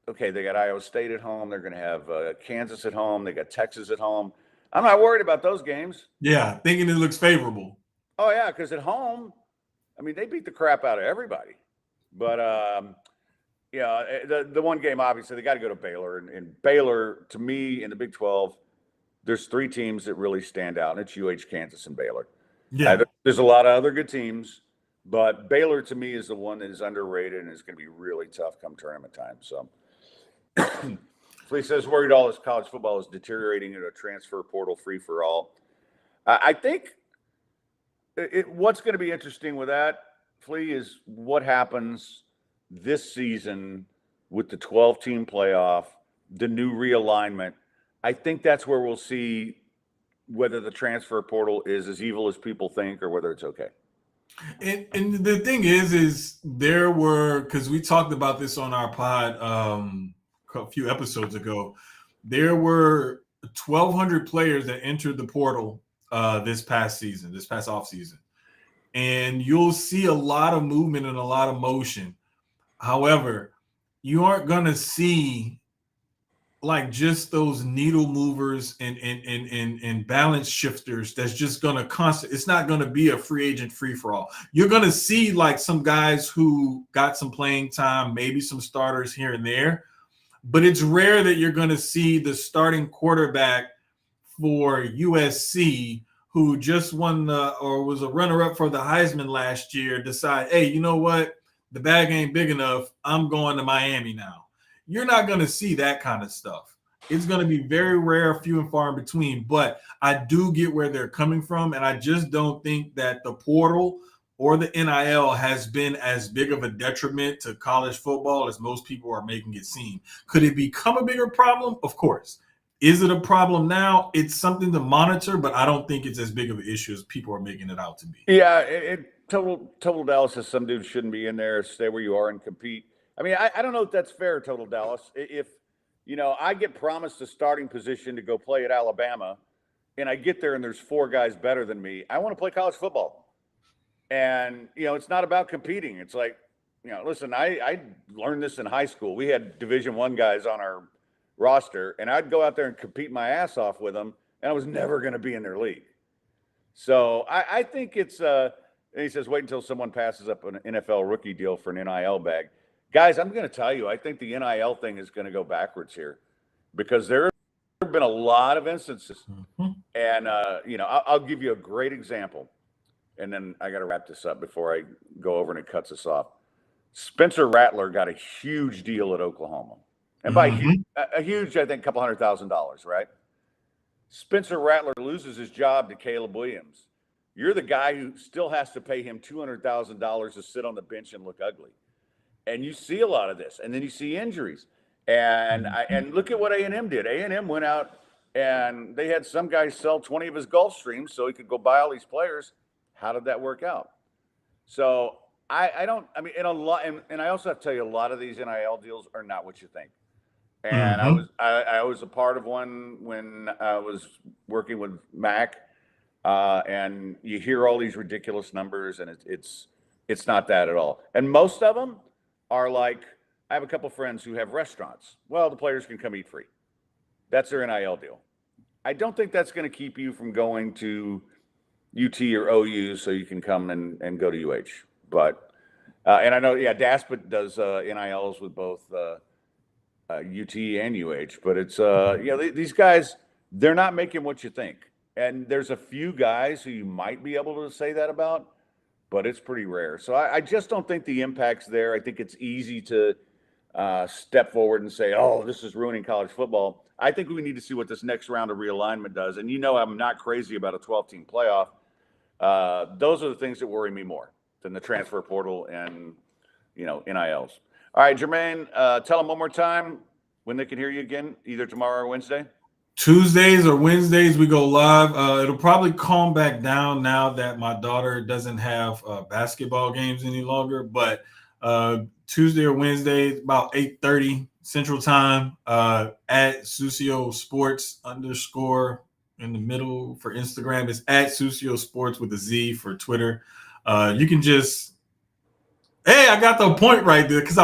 okay, they got Iowa State at home, they're going to have Kansas at home, they got Texas at home. I'm not worried about those games. Yeah, thinking it looks favorable. Oh yeah, because at home, I mean, they beat the crap out of everybody. But the one game, obviously, they got to go to Baylor, and Baylor, to me, in the Big 12. There's 3 teams that really stand out, and it's UH, Kansas, and Baylor. Yeah. There's a lot of other good teams, but Baylor, to me, is the one that is underrated and is going to be really tough come tournament time. So, Flea says, worried all this college football is deteriorating in a transfer portal free-for-all. I think what's going to be interesting with that, Flea, is what happens this season with the 12-team playoff, the new realignment. I think that's where we'll see whether the transfer portal is as evil as people think or whether it's okay. And the thing is there were, because we talked about this on our pod a few episodes ago, there were 1,200 players that entered the portal this past offseason. And you'll see a lot of movement and a lot of motion. However, you aren't going to see like just those needle movers and balance shifters that's just going to it's not going to be a free agent free-for-all. You're going to see like some guys who got some playing time, maybe some starters here and there, but it's rare that you're going to see the starting quarterback for USC who just won or was a runner-up for the Heisman last year decide, hey, you know what? The bag ain't big enough. I'm going to Miami now. You're not going to see that kind of stuff. It's going to be very rare, few and far in between, but I do get where they're coming from, and I just don't think that the portal or the NIL has been as big of a detriment to college football as most people are making it seem. Could it become a bigger problem? Of course. Is it a problem now? It's something to monitor, but I don't think it's as big of an issue as people are making it out to be. Yeah, Total Dallas says some dudes shouldn't be in there. Stay where you are and compete. I mean, I don't know if that's fair, Total Dallas. If I get promised a starting position to go play at Alabama, and I get there and there's 4 guys better than me, I want to play college football. And, it's not about competing. It's like, listen, I learned this in high school. We had Division I guys on our roster, and I'd go out there and compete my ass off with them, and I was never going to be in their league. So I think it's and he says, wait until someone passes up an NFL rookie deal for an NIL bag. Guys, I'm going to tell you, I think the NIL thing is going to go backwards here because there have been a lot of instances. Mm-hmm. And, I'll give you a great example. And then I got to wrap this up before I go over and it cuts us off. Spencer Rattler got a huge deal at Oklahoma. And by a huge, I think, couple $100,000, right? Spencer Rattler loses his job to Caleb Williams. You're the guy who still has to pay him $200,000 to sit on the bench and look ugly. And you see a lot of this. And then you see injuries. And look at what A&M did. A&M went out and they had some guy sell 20 of his Gulfstreams so he could go buy all these players. How did that work out? So I also have to tell you, a lot of these NIL deals are not what you think. And I was a part of one when I was working with Mac, and you hear all these ridiculous numbers, and it's not that at all. And most of them are like, I have a couple friends who have restaurants. Well, the players can come eat free. That's their NIL deal. I don't think that's going to keep you from going to UT or OU so you can come and go to UH. But and I know, Daspit does NILs with both UT and UH, but it's these guys, they're not making what you think. And there's a few guys who you might be able to say that about, but it's pretty rare. So I just don't think the impact's there. I think it's easy to step forward and say, oh, this is ruining college football. I think we need to see what this next round of realignment does. And I'm not crazy about a 12-team playoff. Those are the things that worry me more than the transfer portal and, NILs. All right, Jermaine, tell them one more time when they can hear you again, either tomorrow or Wednesday. Tuesdays or Wednesdays, we go live. It'll probably calm back down now that my daughter doesn't have basketball games any longer. But Tuesday or Wednesday, about 8:30 Central Time, at Sucio Sports _ in the middle for Instagram. It's at Sucio Sports with a Z for Twitter. You can just, hey, I got the point right there because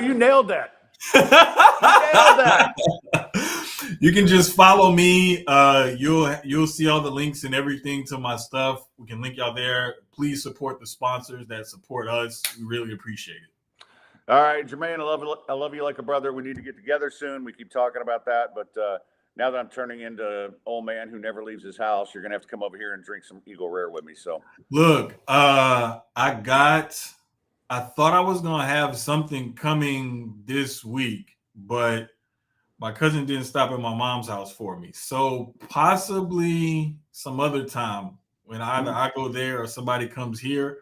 you nailed that. You can just follow me. You'll see all the links and everything to my stuff. We can link y'all there. Please support the sponsors that support us. We really appreciate it. All right, Jermaine, I love you like a brother. We need to get together soon. We keep talking about that, but now that I'm turning into old man who never leaves his house, you're gonna have to come over here and drink some Eagle Rare with me. So look, I thought I was gonna have something coming this week, but my cousin didn't stop at my mom's house for me. So possibly some other time when either I go there or somebody comes here,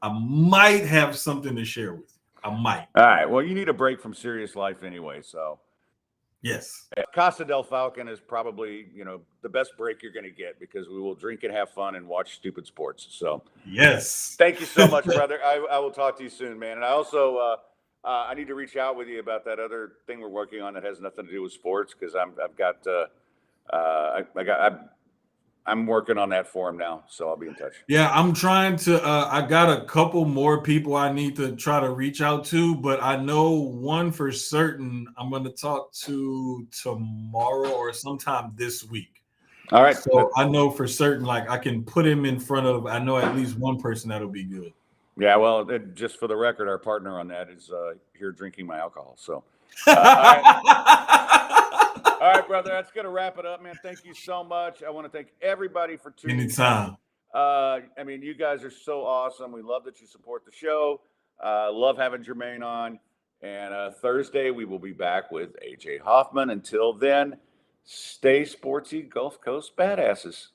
I might have something to share with you. I might. All right. Well, you need a break from serious life anyway. So yes. Casa del Falcon is probably, the best break you're going to get because we will drink and have fun and watch stupid sports. So yes. Thank you so much, brother. I will talk to you soon, man. And I also, I need to reach out with you about that other thing we're working on that has nothing to do with sports because I'm working on that for him now, so I'll be in touch. Yeah, I'm trying to. I got a couple more people I need to try to reach out to, but I know one for certain I'm going to talk to tomorrow or sometime this week. All right. So I know for certain, like I can put him in front of. I know at least one person that'll be good. Yeah, well, just for the record, our partner on that is here drinking my alcohol. So, All all right, brother, that's going to wrap it up, man. Thank you so much. I want to thank everybody for tuning in. Anytime. I mean, you guys are so awesome. We love that you support the show. Love having Jermaine on. And Thursday, we will be back with AJ Hoffman. Until then, stay sportsy, Gulf Coast badasses.